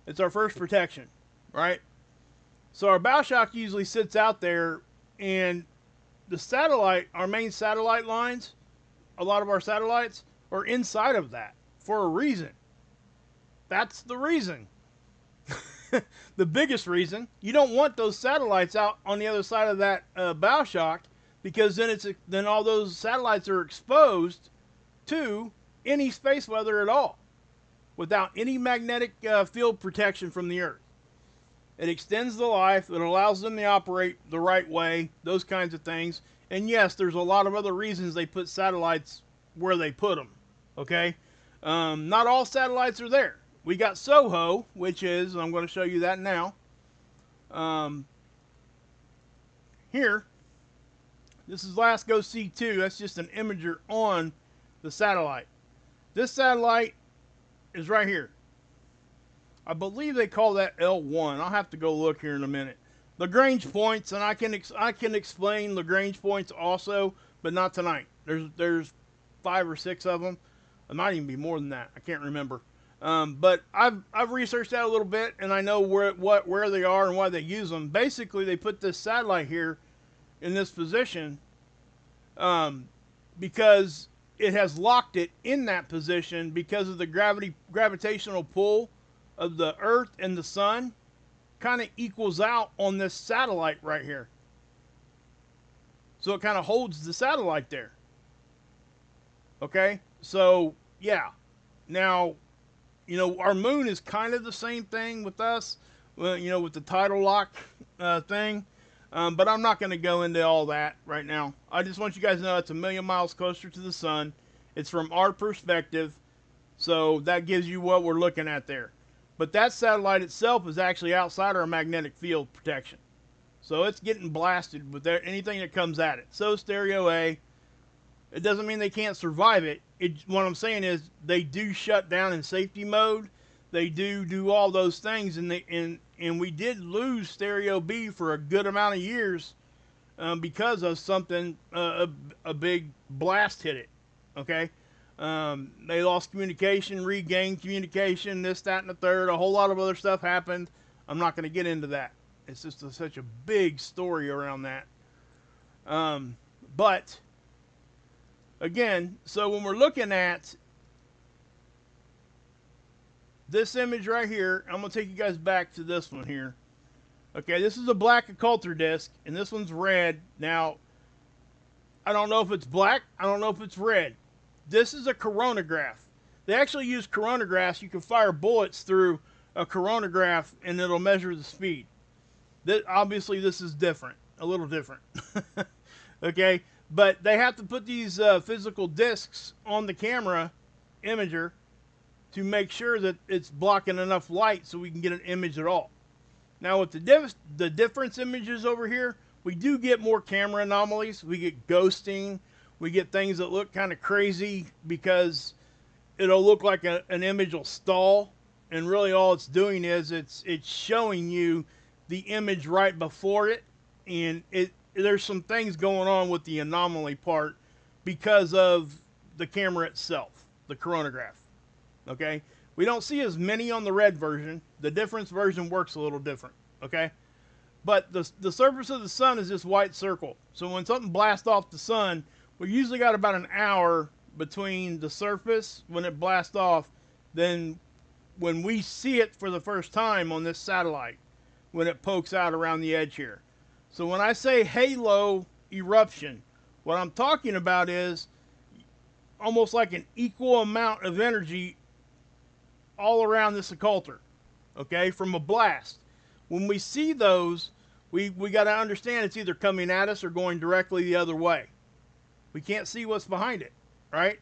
It's our first protection, right? So our bow shock usually sits out there, and the satellite, our main satellite lines, a lot of our satellites are inside of that for a reason. That's the reason. The biggest reason. You don't want those satellites out on the other side of that bow shock, because then all those satellites are exposed to any space weather at all without any magnetic field protection from the Earth. It extends the life. It allows them to operate the right way, those kinds of things. And yes, there's a lot of other reasons they put satellites where they put them. Okay? Not all satellites are there. We got SOHO, which is, I'm going to show you that now. Here, this is LASCO C2. That's just an imager on the satellite. This satellite is right here. I believe they call that L1. I'll have to go look here in a minute. Lagrange points, and I can explain Lagrange points also, but not tonight. There's 5 or 6 of them. It might even be more than that. I can't remember. But I've researched that a little bit, and I know where they are and why they use them. Basically, they put this satellite here in this position because it has locked it in that position because of the gravitational pull of the Earth and the Sun kind of equals out on this satellite right here. So it kind of holds the satellite there. Okay? So, yeah. Now, you know, our moon is kind of the same thing with us, you know, with the tidal lock thing. But I'm not going to go into all that right now. I just want you guys to know it's 1,000,000 miles closer to the sun. It's from our perspective. So that gives you what we're looking at there. But that satellite itself is actually outside our magnetic field protection. So it's getting blasted with anything that comes at it. So Stereo A, it doesn't mean they can't survive it. What I'm saying is they do shut down in safety mode. They do all those things, and we did lose Stereo B for a good amount of years because of something, a big blast hit it. Okay. They lost communication, regained communication, this, that, and the third. A whole lot of other stuff happened. I'm not going to get into that. It's just such a big story around that. But, again, so when we're looking at this image right here, I'm going to take you guys back to this one here. Okay, this is a black occulter disc, and this one's red. Now, I don't know if it's black. I don't know if it's red. This is a coronagraph. They actually use coronagraphs. You can fire bullets through a coronagraph and it'll measure the speed. Obviously, this is different, a little different. Okay, but they have to put these physical discs on the camera imager to make sure that it's blocking enough light so we can get an image at all. Now, with the difference images over here, we do get more camera anomalies. We get ghosting. We get things that look kind of crazy because it'll look like an image will stall, and really all it's doing is it's showing you the image right before it, and there's some things going on with the anomaly part because of the camera itself, the coronagraph. Okay, we don't see as many on the red version. The difference version works a little different. Okay, but the surface of the sun is this white circle. So when something blasts off the sun, we usually got about an hour between the surface when it blasts off, then when we see it for the first time on this satellite, when it pokes out around the edge here. So when I say halo eruption, what I'm talking about is almost like an equal amount of energy all around this occulter, okay, from a blast. When we see those, we got to understand it's either coming at us or going directly the other way. We can't see what's behind it, right?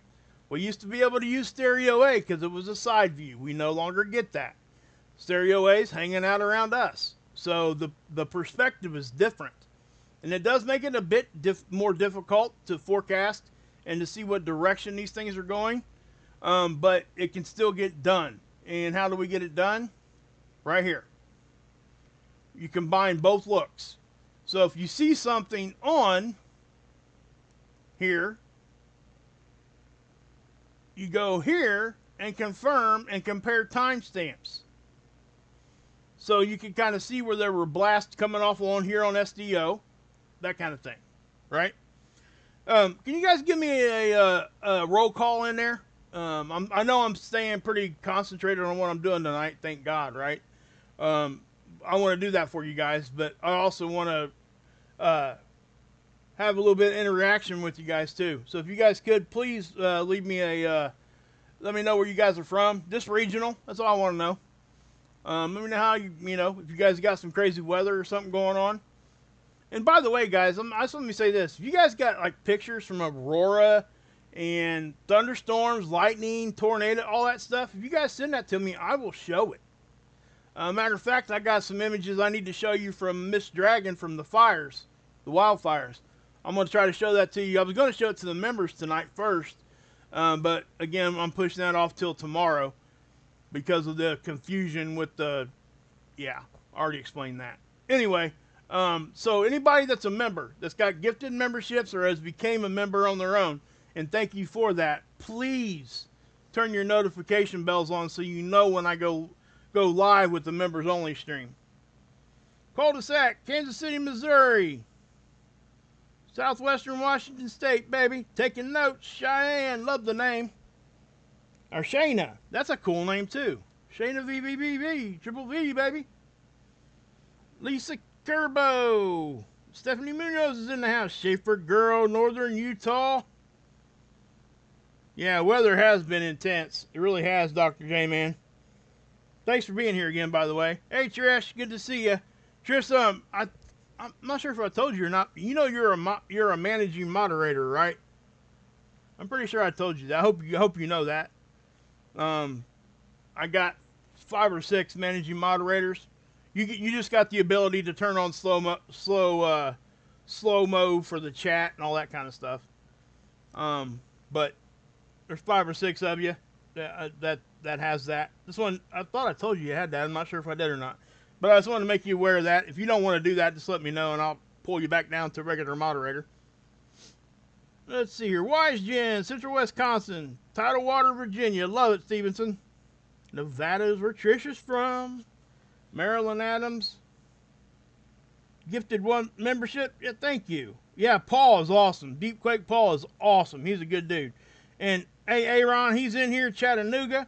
We used to be able to use Stereo A because it was a side view. We no longer get that. Stereo A is hanging out around us. So the perspective is different. And it does make it a bit more difficult to forecast and to see what direction these things are going. But it can still get done. And how do we get it done? Right here. You combine both looks. So if you see something on here, you go here and confirm and compare timestamps. So you can kind of see where there were blasts coming off on here on SDO, that kind of thing, right? Can you guys give me a roll call in there? I know I'm staying pretty concentrated on what I'm doing tonight, thank God, right? I want to do that for you guys, but I also want to have a little bit of interaction with you guys too. So if you guys could, please leave me let me know where you guys are from. Just regional, that's all I want to know. Let me know how you know, if you guys got some crazy weather or something going on. And by the way, guys, I just let me say this: if you guys got like pictures from Aurora and thunderstorms, lightning, tornado, all that stuff, if you guys send that to me, I will show it. Matter of fact, I got some images I need to show you from Miss Dragon from the fires, the wildfires. I'm going to try to show that to you. I was going to show it to the members tonight first, but again, I'm pushing that off till tomorrow because of the confusion with the, yeah, I already explained that. Anyway, so anybody that's a member, that's got gifted memberships or has became a member on their own, and thank you for that, please turn your notification bells on so you know when I go live with the members only stream. Cul-de-sac, Kansas City, Missouri. Southwestern Washington State, baby. Taking notes. Cheyenne, love the name. Or Shayna, that's a cool name too. Shayna VVVV, Triple V, baby. Lisa Kerbo. Stephanie Munoz is in the house. Schaefer Girl, Northern Utah. Yeah, weather has been intense. It really has, Dr. J, man. Thanks for being here again, by the way. Hey, Trish, good to see you. Trish, I'm not sure if I told you or not. You know you're a managing moderator, right? I'm pretty sure I told you that. I hope you know that. I got 5 or 6 managing moderators. You just got the ability to turn on slow mo for the chat and all that kind of stuff. But there's 5 or 6 of you that has that. This one, I thought I told you had that. I'm not sure if I did or not. But I just wanted to make you aware of that. If you don't want to do that, just let me know, and I'll pull you back down to regular moderator. Let's see here. Wise Jen, Central Wisconsin. Tidal Water, Virginia. Love it, Stevenson. Nevada is where Trish is from. Marilyn Adams. Gifted 1 membership. Yeah, thank you. Yeah, Paul is awesome. Deep Quake Paul is awesome. He's a good dude. And hey, Aaron, he's in here, Chattanooga.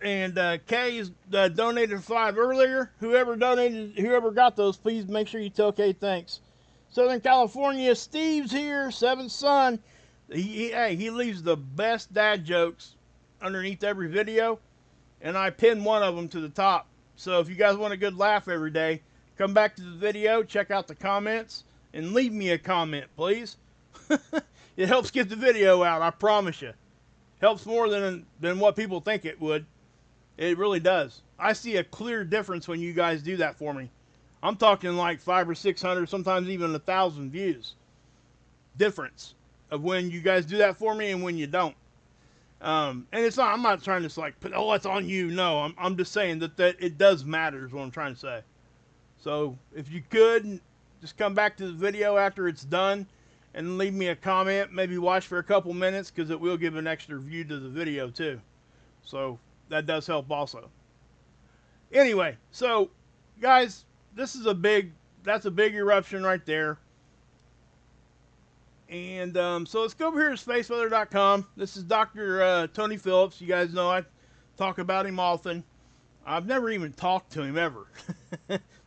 And Kay is donated 5 earlier. Whoever got those, please make sure you tell Kay thanks. Southern California, Steve's here, 7th son. He leaves the best dad jokes underneath every video, and I pin one of them to the top. So if you guys want a good laugh every day, come back to the video, check out the comments, and leave me a comment, please. It helps get the video out, I promise you. Helps more than what people think it would. It really does. I see a clear difference when you guys do that for me. I'm talking like 500 or 600, sometimes even 1,000 views. Difference of when you guys do that for me and when you don't. And it's not, I'm not trying to like put, oh, that's on you. No, I'm just saying that it does matter is what I'm trying to say. So if you could, just come back to the video after it's done and leave me a comment, maybe watch for a couple minutes, because it will give an extra view to the video too. So that does help also. Anyway, so guys, that's a big eruption right there. And so let's go over here to spaceweather.com. This is Dr. Tony Phillips. You guys know I talk about him often. I've never even talked to him ever.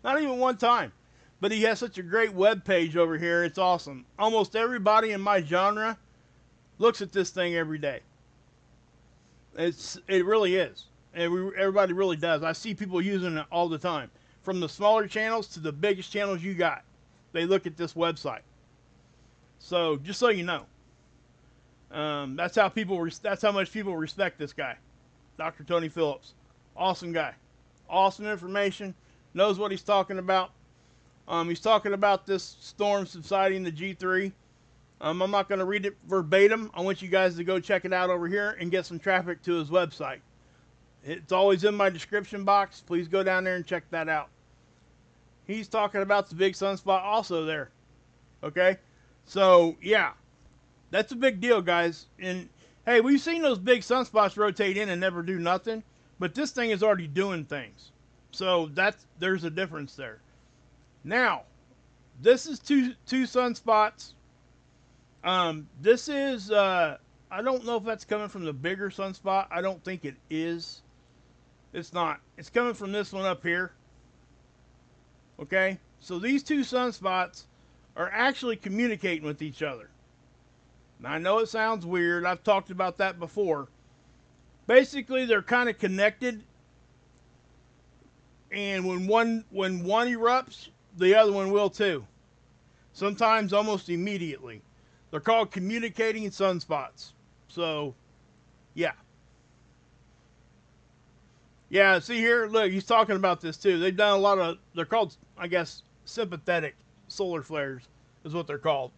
Not even one time. But he has such a great web page over here. It's awesome. Almost everybody in my genre looks at this thing every day. It really is. Everybody really does. I see people using it all the time. From the smaller channels to the biggest channels you got. They look at this website. So, just so you know. That's how much people respect this guy. Dr. Tony Phillips. Awesome guy. Awesome information. Knows what he's talking about. He's talking about this storm subsiding, the G3. I'm not going to read it verbatim. I want you guys to go check it out over here and get some traffic to his website. It's always in my description box. Please go down there and check that out. He's talking about the big sunspot also there. Okay? So, yeah. That's a big deal, guys. And, hey, we've seen those big sunspots rotate in and never do nothing. But this thing is already doing things. So, there's a difference there. Now, this is two sunspots. This is, I don't know if that's coming from the bigger sunspot. I don't think it is. It's not. It's coming from this one up here. Okay? So these 2 sunspots are actually communicating with each other. Now, I know it sounds weird. I've talked about that before. Basically, they're kind of connected And when one erupts, the other one will too. Sometimes almost immediately. They're called communicating sunspots. So, yeah. Yeah, see here, look, he's talking about this too. They've done a lot of, they're called, I guess, sympathetic solar flares is what they're called.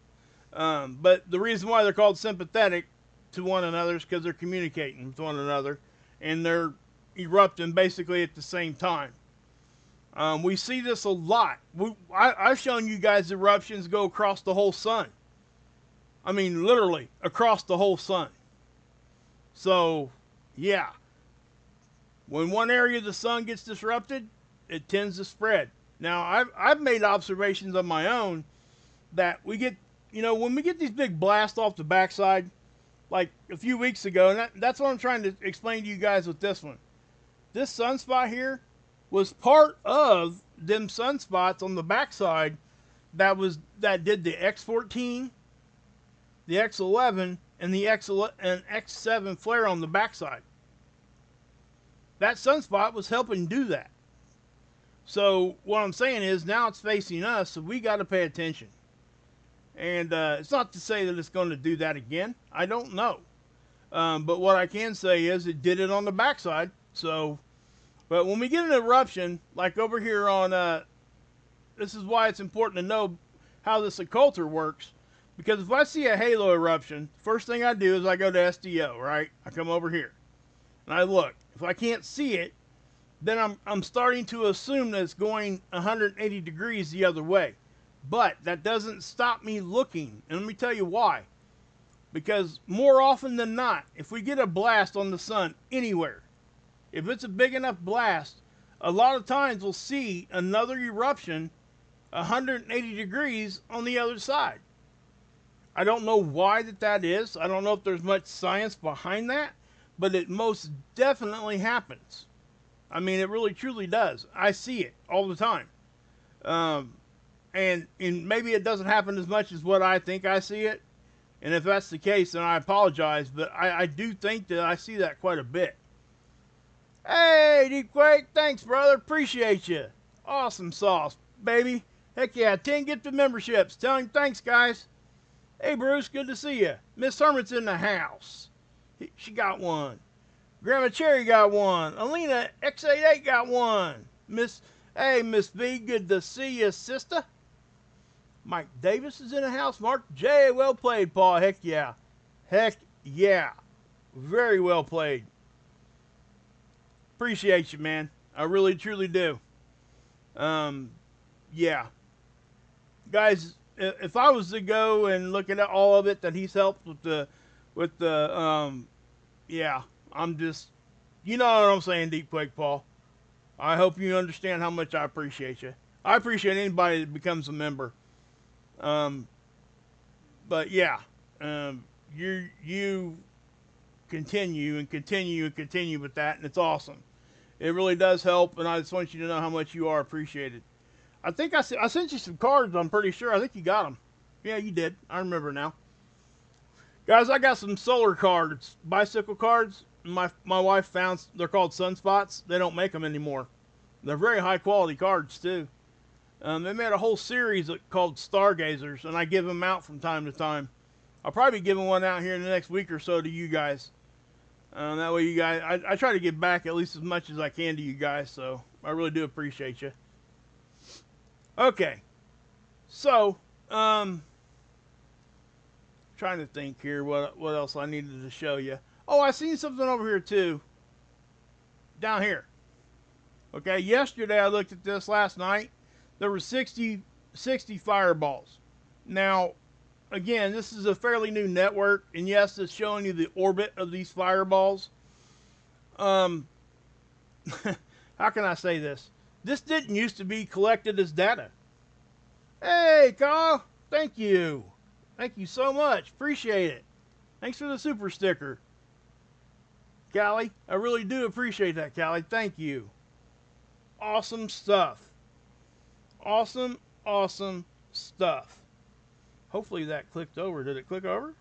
But the reason why they're called sympathetic to one another is because they're communicating with one another and they're erupting basically at the same time. We see this a lot. I've shown you guys eruptions go across the whole sun. I mean, literally across the whole sun. So, yeah. When one area of the sun gets disrupted, it tends to spread. Now, I've made observations of my own that we get, when we get these big blasts off the backside, like a few weeks ago, and that's what I'm trying to explain to you guys with this one. This sunspot here was part of them sunspots on the backside that did the X14, the X11, and the X7 flare on the backside. That sunspot was helping do that. So what I'm saying is now it's facing us, so we got to pay attention. And it's not to say that it's going to do that again. I don't know. But what I can say is it did it on the backside. So, but when we get an eruption, like over here on, this is why it's important to know how this occulter works. Because if I see a halo eruption, first thing I do is I go to SDO, right? I come over here and I look. If I can't see it, then I'm starting to assume that it's going 180 degrees the other way. But that doesn't stop me looking. And let me tell you why. Because more often than not, if we get a blast on the sun anywhere, if it's a big enough blast, a lot of times we'll see another eruption 180 degrees on the other side. I don't know why that is. I don't know if there's much science behind that, but it most definitely happens. I mean, it really truly does. I see it all the time. And maybe it doesn't happen as much as what I think I see it. And if that's the case, then I apologize. But I do think that I see that quite a bit. Hey, Deepquake. Thanks, brother. Appreciate you. Awesome sauce, baby. Heck yeah. 10 gifted memberships. Tell him thanks, guys. Hey, Bruce. Good to see you. Miss Hermit's in the house. She got one. Grandma Cherry got one. Alina X88 got one. Miss B. Good to see you, sister. Mike Davis is in the house. Mark J. Well played, Paul. Heck yeah. Heck yeah. Very well played. Appreciate you, man. I really, truly do. Yeah. Guys, if I was to go and look at all of it that he's helped with the yeah, I'm just, you know what I'm saying, Deep Quake Paul. I hope you understand how much I appreciate you. I appreciate anybody that becomes a member. But yeah, you continue and continue and continue with that, and it's awesome. It really does help, and I just want you to know how much you are appreciated. I think I sent you some cards, I'm pretty sure. I think you got them. Yeah, you did. I remember now. Guys, I got some solar cards, bicycle cards. My wife found, they're called Sunspots. They don't make them anymore. They're very high quality cards too. They made a whole series called Stargazers, and I give them out from time to time. I'll probably be giving one out here in the next week or so to you guys. That way you guys, I try to give back at least as much as I can to you guys, so I really do appreciate you. Okay, so, trying to think here what else I needed to show you. Oh, I seen something over here too. Down here. Okay, yesterday I looked at this last night. There were 60 fireballs. Now, again, this is a fairly new network, and yes, it's showing you the orbit of these fireballs. How can I say this? This didn't used to be collected as data. Hey, Kyle, thank you. Thank you so much. Appreciate it. Thanks for the super sticker. Callie, I really do appreciate that, Callie. Thank you. Awesome stuff. Awesome, awesome stuff. Hopefully that clicked over. Did it click over?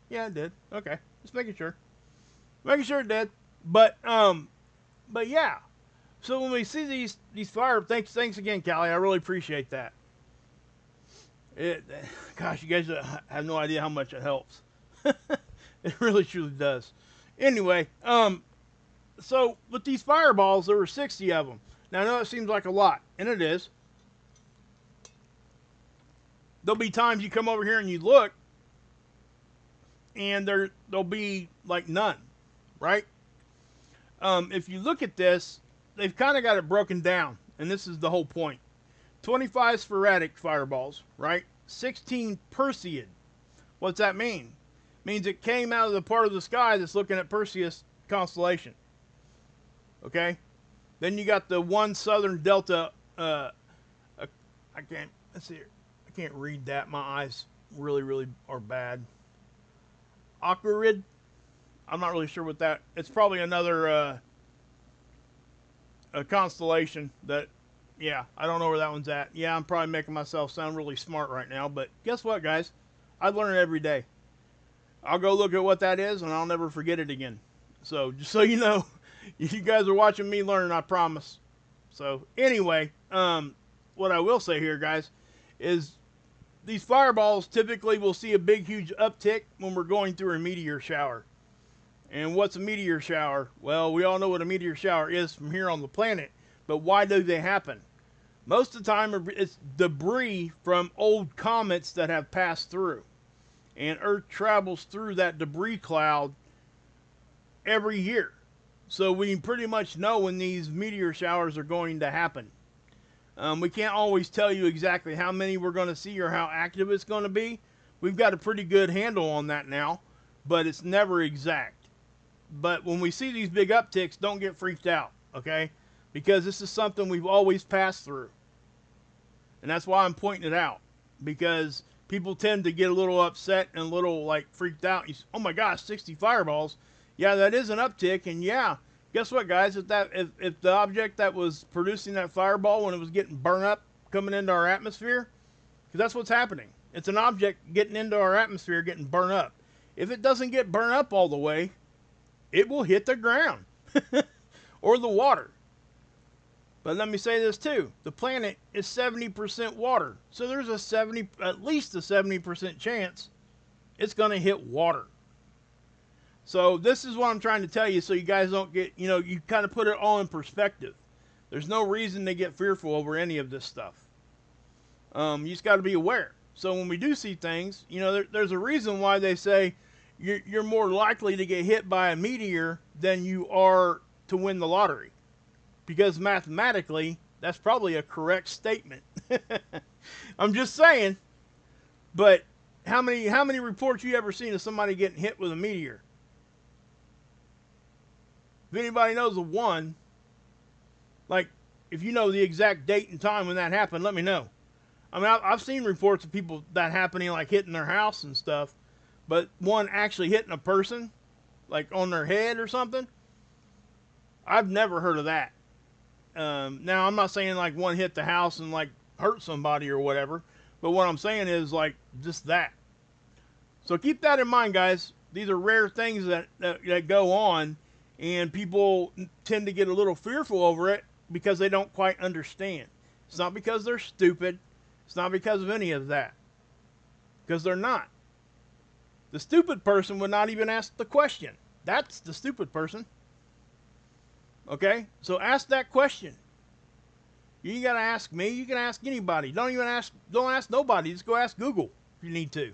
Yeah, it did. Okay. Just making sure. Making sure it did. But, But yeah, so when we see these fire, thanks again, Callie. I really appreciate that. It, gosh, you guys have no idea how much it helps. It really truly does. Anyway, so with these fireballs, there were 60 of them. Now I know it seems like a lot, and it is. There'll be times you come over here and you look, and there'll be like none, right? If you look at this, they've kind of got it broken down, and this is the whole point. 25 sporadic fireballs, right? 16 Perseid. What's that mean? Means it came out of the part of the sky that's looking at Perseus constellation. Okay? Then you got the one southern delta. I can't. Let's see here. I can't read that. My eyes really are bad. Aquarid. I'm not really sure what that. It's probably another a constellation that. Yeah, I don't know where that one's at. Yeah, I'm probably making myself sound really smart right now, but guess what, guys? I learn it every day. I'll go look at what that is, and I'll never forget it again. So, just so you know, you guys are watching me learn, I promise. So, anyway, what I will say here, guys, is these fireballs typically will see a big, huge uptick when we're going through a meteor shower. And what's a meteor shower? Well, we all know what a meteor shower is from here on the planet. But why do they happen? Most of the time, it's debris from old comets that have passed through. And Earth travels through that debris cloud every year. So we pretty much know when these meteor showers are going to happen. We can't always tell you exactly how many we're going to see or how active it's going to be. We've got a pretty good handle on that now, but it's never exact. But when we see these big upticks, don't get freaked out, okay? Because this is something we've always passed through. And that's why I'm pointing it out. Because people tend to get a little upset and a little like freaked out. You say, oh my gosh, 60 fireballs. Yeah, that is an uptick. And yeah, guess what, guys? If the object that was producing that fireball when it was getting burned up coming into our atmosphere, because that's what's happening. It's an object getting into our atmosphere, getting burned up. If it doesn't get burned up all the way, it will hit the ground or the water. But let me say this too. The planet is 70% water. So there's at least a 70% chance it's going to hit water. So this is what I'm trying to tell you so you guys don't get, you kind of put it all in perspective. There's no reason to get fearful over any of this stuff. You just got to be aware. So when we do see things, there's a reason why they say you're more likely to get hit by a meteor than you are to win the lottery. Because mathematically, that's probably a correct statement. I'm just saying. But how many reports you ever seen of somebody getting hit with a meteor? If anybody knows of one, like if you know the exact date and time when that happened, let me know. I mean, I've seen reports of people that happening, like hitting their house and stuff, but one actually hitting a person, like on their head or something. I've never heard of that. Now, I'm not saying like one hit the house and like hurt somebody or whatever, but what I'm saying is like just that. So keep that in mind, guys. These are rare things that go on, and people tend to get a little fearful over it because they don't quite understand. It's not because they're stupid. It's not because of any of that. Because they're not. The stupid person would not even ask the question. That's the stupid person. Okay, so ask that question. You ain't gotta ask me. You can ask anybody. Don't ask nobody. Just go ask Google if you need to,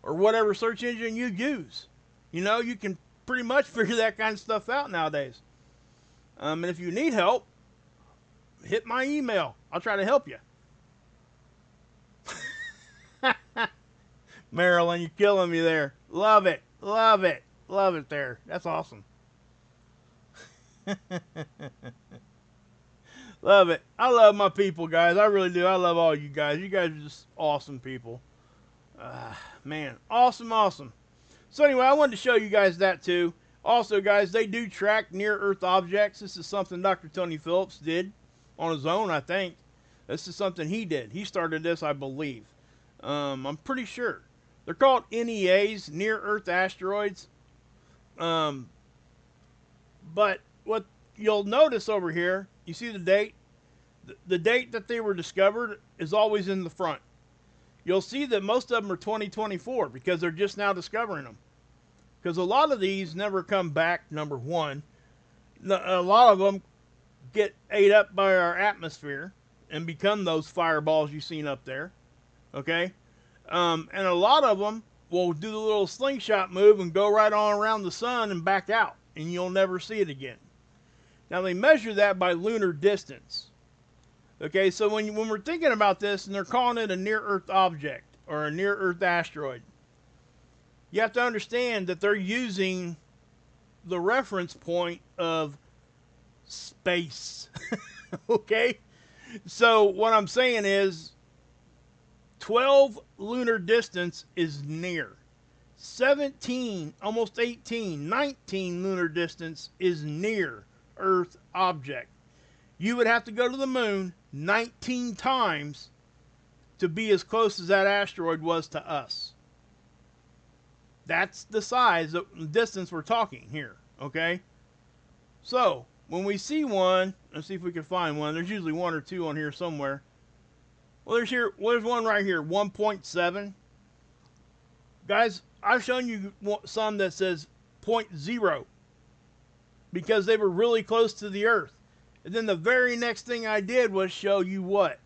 or whatever search engine you use. You can pretty much figure that kind of stuff out nowadays. And if you need help, hit my email. I'll try to help you. Marilyn, you're killing me there. Love it, love it, love it there. That's awesome. Love it. I love my people, guys. I really do. I love all you guys. You guys are just awesome people. Man, awesome. So anyway, I wanted to show you guys that too. Also, guys, they do track near-Earth objects. This is something Dr. Tony Phillips did on his own, I think. This is something he did. He started this, I believe. I'm pretty sure. They're called NEAs, near-Earth asteroids. But what you'll notice over here, you see the date? The date that they were discovered is always in the front. You'll see that most of them are 2024 because they're just now discovering them. Because a lot of these never come back, number one. A lot of them get ate up by our atmosphere and become those fireballs you've seen up there. Okay? And a lot of them will do the little slingshot move and go right on around the sun and back out. And you'll never see it again. Now, they measure that by lunar distance. Okay, so when we're thinking about this and they're calling it a near-Earth object or a near-Earth asteroid, you have to understand that they're using the reference point of space. Okay? So what I'm saying is 12 lunar distance is near. 17, almost 18, 19 lunar distance is near Earth object. You would have to go to the moon 19 times to be as close as that asteroid was to us. That's the size, the distance we're talking here, okay? So, when we see one, let's see if we can find one. There's usually one or two on here somewhere. Well, there's one right here, 1.7. Guys, I've shown you some that says 0.0 because they were really close to the Earth. And then the very next thing I did was show you what?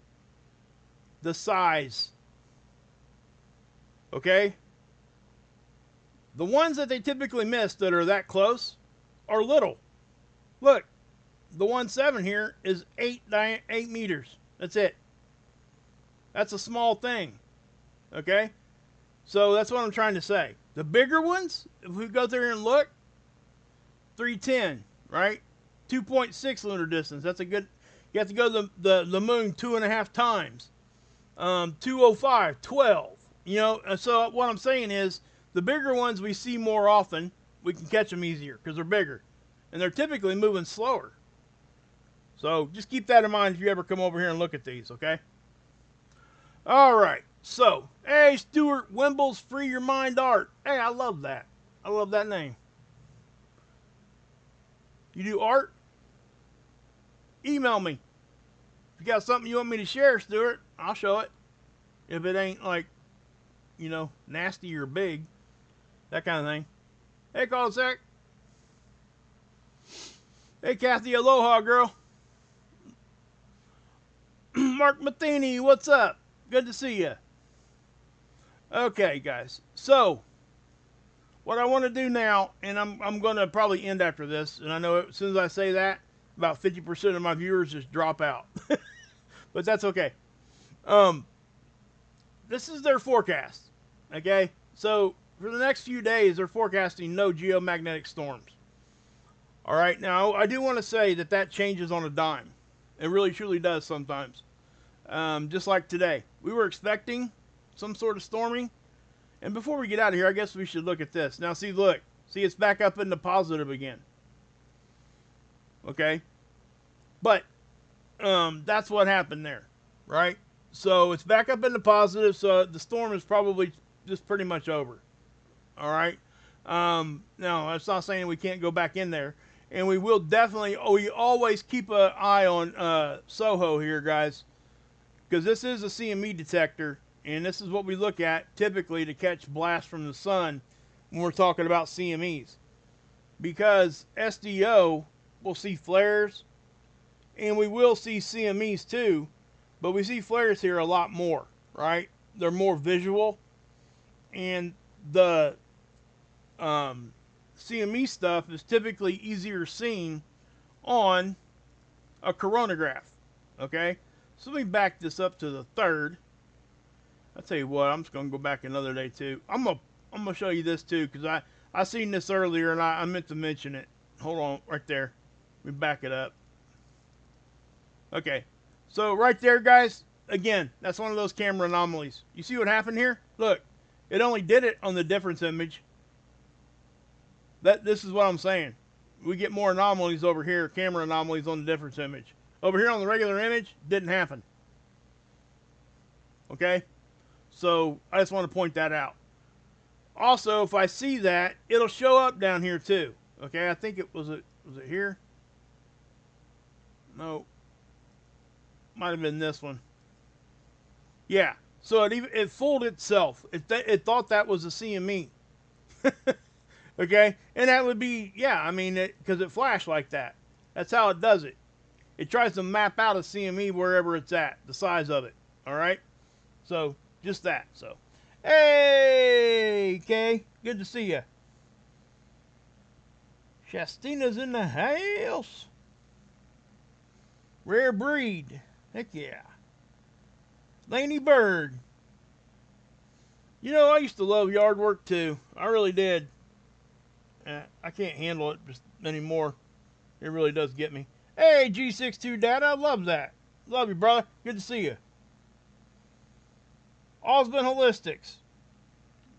The size. Okay? The ones that they typically miss that are that close are little. Look, the 1.7 here is 8 meters. That's it. That's a small thing. Okay? So that's what I'm trying to say. The bigger ones, if we go there and look, 310, right? 2.6 lunar distance. That's a good. You have to go to the moon 2.5 times. 205, 12. You know. So what I'm saying is, the bigger ones we see more often. We can catch them easier because they're bigger, and they're typically moving slower. So just keep that in mind if you ever come over here and look at these. Okay. All right. So, hey, Stuart Wimble's Free Your Mind Art. Hey, I love that. I love that name. You do art? Email me. If you got something you want me to share, Stuart, I'll show it. If it ain't like, you know, nasty or big. That kind of thing. Hey, Cul-de-sac. Hey, Kathy, aloha, girl. Mark Matheny, what's up? Good to see you. Okay, guys. So, what I want to do now, and I'm going to probably end after this, and I know as soon as I say that, about 50% of my viewers just drop out. But that's okay. This is their forecast. Okay? So, for the next few days, they're forecasting no geomagnetic storms. All right? Now, I do want to say that that changes on a dime. It really, truly does sometimes. Just like today. We were expecting some sort of storming. And before we get out of here, I guess we should look at this. Now, see, look. See, it's back up in the positive again. Okay? But, that's what happened there. Right? So, it's back up in the positive, so the storm is probably just pretty much over. Alright? Now, that's not saying we can't go back in there. And we will definitely, we always keep an eye on SOHO here, guys. Because this is a CME detector. And this is what we look at typically to catch blasts from the sun when we're talking about CMEs. Because SDO will see flares, and we will see CMEs too, but we see flares here a lot more, right? They're more visual, and the CME stuff is typically easier seen on a coronagraph, okay? So let me back this up to the 3rd. I'll tell you what, I'm just going to go back another day too. I'm gonna show you this too, because I seen this earlier and I meant to mention it. Hold on, right there. Let me back it up. Okay, so right there, guys, again, that's one of those camera anomalies. You see what happened here? Look, it only did it on the difference image. This is what I'm saying. We get more anomalies over here, camera anomalies on the difference image. Over here on the regular image, didn't happen. Okay? So, I just want to point that out. Also, if I see that, it'll show up down here too. Okay, I think it was it here? No, might have been this one. Yeah. So it fooled itself. It thought that was a CME. Okay, and that would be, yeah. I mean, because it flashed like that. That's how it does it. It tries to map out a CME wherever it's at, the size of it. All right. So just that. So, hey, Kay, good to see you. Shastina's in the house. Rare breed. Heck yeah. Laney Bird. You know, I used to love yard work too. I really did. I can't handle it just anymore. It really does get me. Hey, G62 Dad, I love that. Love you, brother. Good to see you. Osmond Holistics.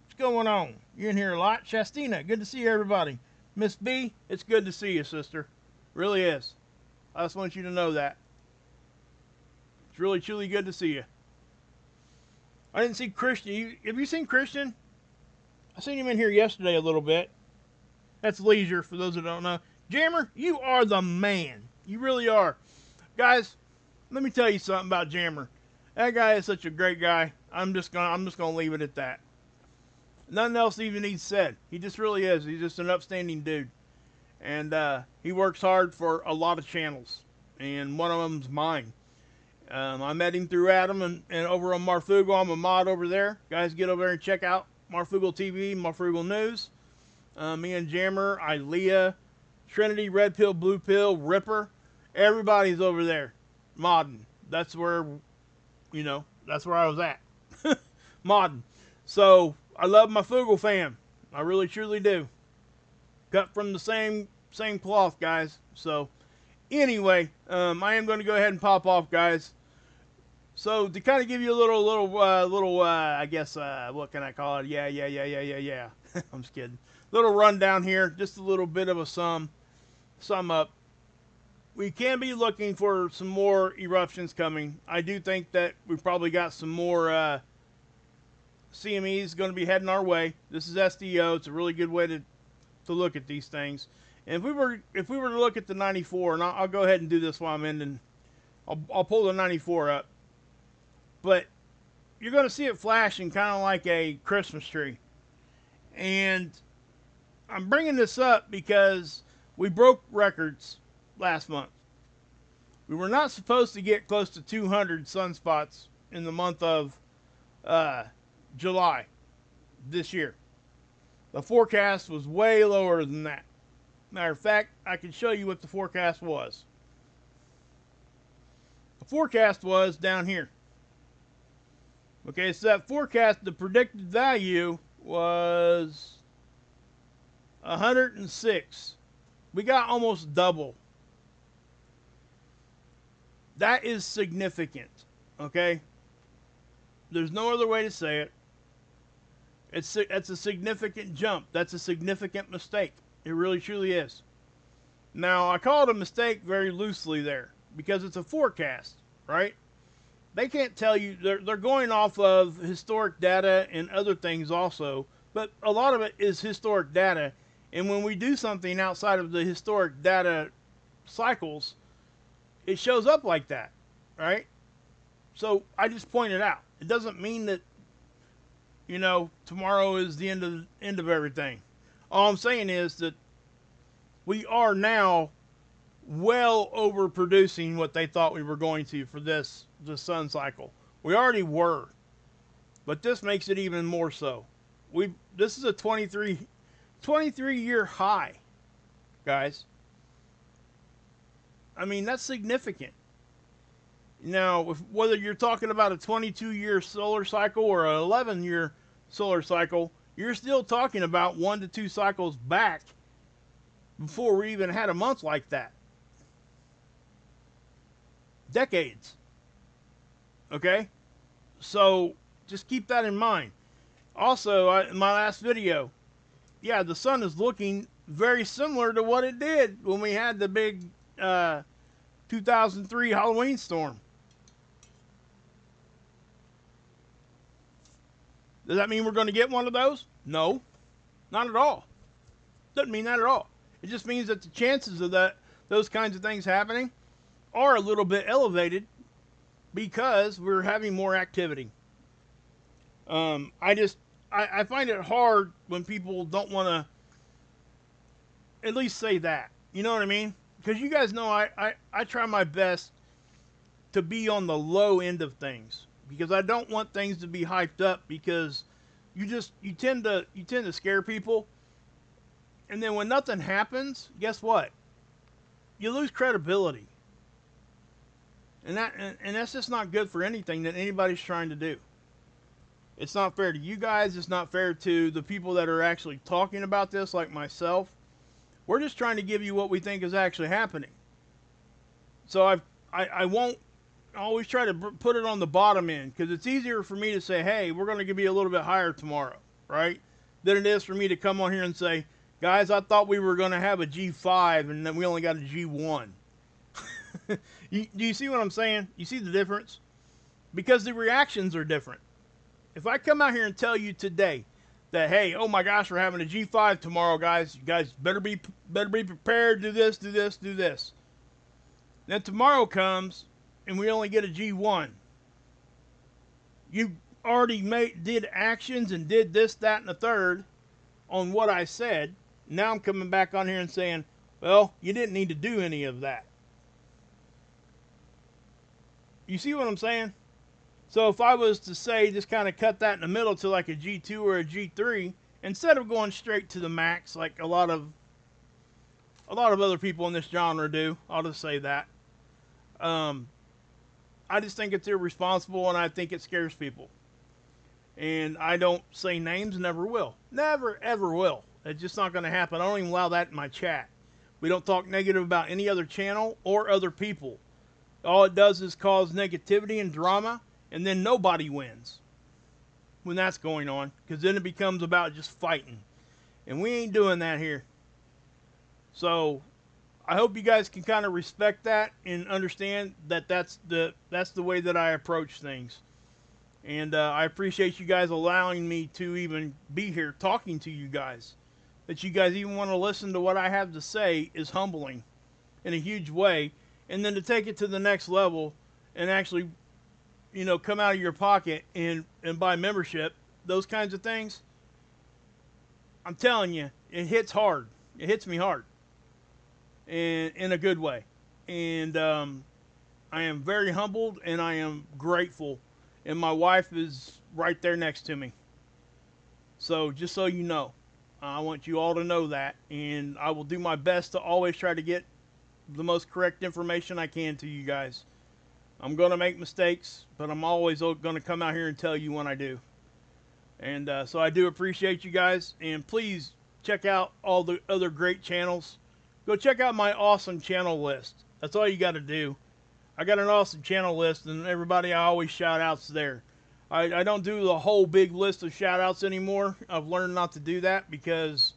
What's going on? You're in here a lot. Shastina, good to see you, everybody. Miss B, it's good to see you, sister. Really is. I just want you to know that. It's really, truly good to see you. I didn't see Christian. Have you seen Christian? I seen him in here yesterday a little bit. That's Leisure, for those that don't know. Jammer, you are the man. You really are. Guys, let me tell you something about Jammer. That guy is such a great guy. I'm just gonna leave it at that. Nothing else even needs said. He just really is. He's just an upstanding dude. And he works hard for a lot of channels. And one of them's mine. I met him through Adam and over on Marfugal. I'm a mod over there. Guys, get over there and check out Marfugal TV, Marfugal News. Me and Jammer, Ilea, Trinity, Red Pill, Blue Pill, Ripper. Everybody's over there modding. That's where, that's where I was at. Modding. So, I love my Fugal fam. I really, truly do. Cut from the same cloth, guys. So, anyway, I am going to go ahead and pop off, guys. So, to kind of give you a little, I guess, what can I call it? Yeah. I'm just kidding. Little rundown here. Just a little bit of a sum up. We can be looking for some more eruptions coming. I do think that we've probably got some more CMEs going to be heading our way. This is SDO. It's a really good way to look at these things. And if we were to look at the 94, and I'll go ahead and do this while I'm ending. I'll pull the 94 up. But you're going to see it flashing kind of like a Christmas tree. And I'm bringing this up because we broke records last month. We were not supposed to get close to 200 sunspots in the month of July this year. The forecast was way lower than that. Matter of fact, I can show you what the forecast was. The forecast was down here. Okay, so that forecast, the predicted value was 106. We got almost double. That is significant. Okay? There's no other way to say it. That's a significant jump. That's a significant mistake. It really truly is. Now, I call it a mistake very loosely there because it's a forecast, right? They can't tell you. They're going off of historic data and other things also, but a lot of it is historic data. And when we do something outside of the historic data cycles, it shows up like that, right? So I just pointed out. It doesn't mean that, tomorrow is the end of everything. All I'm saying is that we are now well overproducing what they thought we were going to for the sun cycle. We already were, but this makes it even more so. This is a 23-year high, guys. I mean, that's significant. Now, whether you're talking about a 22-year solar cycle or an 11-year solar cycle, you're still talking about 1 to 2 cycles back before we even had a month like that. Decades. Okay? So, just keep that in mind. Also, in my last video, yeah, the sun is looking very similar to what it did when we had the big 2003 Halloween storm. Does that mean we're going to get one of those? No, not at all. Doesn't mean that at all. It just means that the chances of those kinds of things happening are a little bit elevated because we're having more activity. I find it hard when people don't want to at least say that. You know what I mean? Because you guys know I try my best to be on the low end of things because I don't want things to be hyped up because you tend to scare people, and then when nothing happens, guess what? You lose credibility. And that's just not good for anything that anybody's trying to do. It's not fair to you guys. It's not fair to the people that are actually talking about this, like myself. We're just trying to give you what we think is actually happening. So I won't always try to put it on the bottom end because it's easier for me to say, hey, we're going to be a little bit higher tomorrow, right? Than it is for me to come on here and say, guys, I thought we were going to have a G5 and then we only got a G1. Do you see what I'm saying? You see the difference? Because the reactions are different. If I come out here and tell you today that, hey, oh my gosh, we're having a G5 tomorrow, guys. You guys better be prepared. Do this, do this, do this. Then tomorrow comes and we only get a G1. You already did actions and did this, that, and the third on what I said. Now I'm coming back on here and saying, well, you didn't need to do any of that. You see what I'm saying? So if I was to say, just kind of cut that in the middle to like a G2 or a G3, instead of going straight to the max like a lot of other people in this genre do, I'll just say that. I just think it's irresponsible and I think it scares people. And I don't say names, never will. Never, ever will. It's just not going to happen. I don't even allow that in my chat. We don't talk negative about any other channel or other people. All it does is cause negativity and drama, and then nobody wins when that's going on, because then it becomes about just fighting. And we ain't doing that here. So I hope you guys can kind of respect that and understand that that's the way that I approach things. And I appreciate you guys allowing me to even be here talking to you guys. That you guys even want to listen to what I have to say is humbling in a huge way. And then to take it to the next level and actually, come out of your pocket and buy membership, those kinds of things, I'm telling you, it hits hard. It hits me hard. And in a good way. And I am very humbled and I am grateful. And my wife is right there next to me. So just so you know, I want you all to know that. And I will do my best to always try to get the most correct information I can to you guys. I'm going to make mistakes, but I'm always going to come out here and tell you when I do. And so I do appreciate you guys. And please check out all the other great channels. Go check out my awesome channel list. That's all you got to do. I got an awesome channel list, and everybody I always shout outs there. I don't do the whole big list of shout outs anymore. I've learned not to do that because,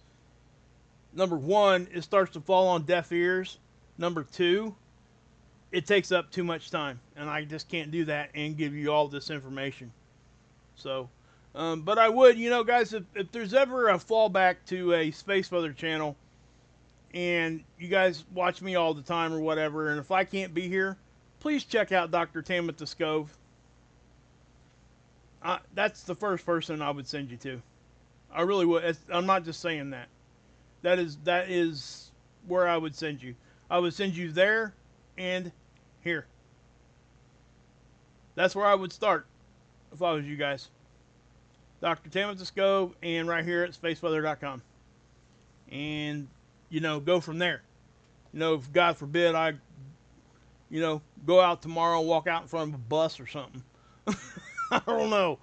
number one, it starts to fall on deaf ears. Number two, it takes up too much time, and I just can't do that and give you all this information. So, but I would, guys, if there's ever a fallback to a Space Weather channel, and you guys watch me all the time or whatever, and if I can't be here, please check out Dr. Tamitha Skov. That's the first person I would send you to. I really would. I'm not just saying that. That is where I would send you. I would send you there and here. That's where I would start if I was you guys. Dr. Tamitha Skov, and right here at spaceweather.com. And, go from there. If God forbid I, go out tomorrow and walk out in front of a bus or something. I don't know.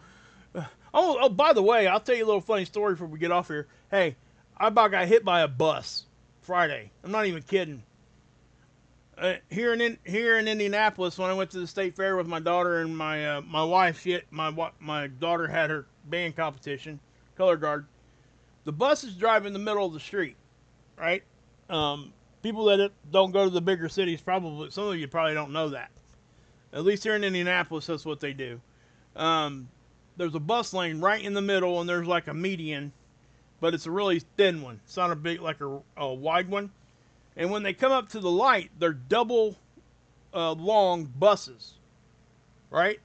Oh, by the way, I'll tell you a little funny story before we get off here. Hey, I about got hit by a bus Friday. I'm not even kidding. Here in Indianapolis, when I went to the state fair with my daughter and my wife, my daughter had her band competition, color guard. The bus is driving in the middle of the street, right? People that don't go to the bigger cities, probably some of you probably don't know that. At least here in Indianapolis, that's what they do. There's a bus lane right in the middle, and there's like a median, but it's a really thin one. It's not a big, like a wide one. And when they come up to the light, they're double long buses, right?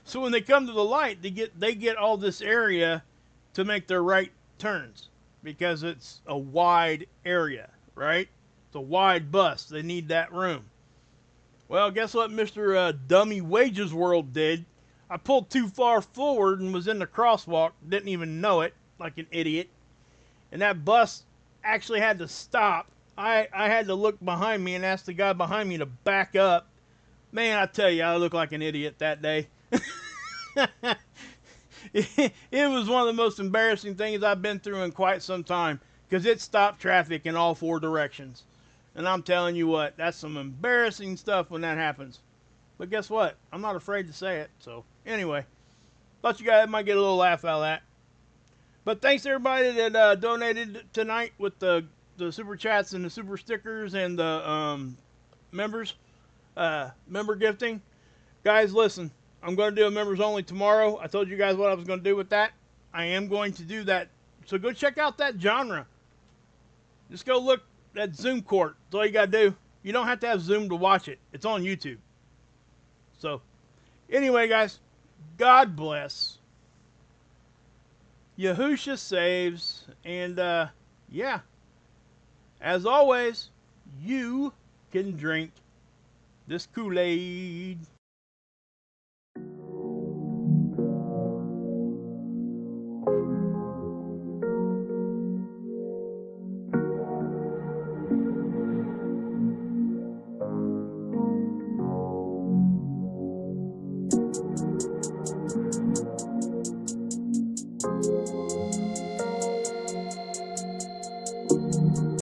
So when they come to the light, they get all this area to make their right turns because it's a wide area, right? It's a wide bus. They need that room. Well, guess what Mr. Dummy Wages World did? I pulled too far forward and was in the crosswalk. Didn't even know it, like an idiot. And that bus actually had to stop. I had to look behind me and ask the guy behind me to back up. Man, I tell you, I looked like an idiot that day. It was one of the most embarrassing things I've been through in quite some time because it stopped traffic in all 4 directions. And I'm telling you what, that's some embarrassing stuff when that happens. But guess what? I'm not afraid to say it. So anyway, thought you guys might get a little laugh out of that. But thanks to everybody that donated tonight with the super chats and the super stickers and the member gifting. Guys, listen, I'm going to do a members only tomorrow. I told you guys what I was going to do with that. I am going to do that. So go check out that genre. Just go look at Zoom Court. That's all you got to do. You don't have to have Zoom to watch it. It's on YouTube. So, anyway, guys, God bless. Yahusha saves. And, yeah. As always, you can drink this Kool-Aid.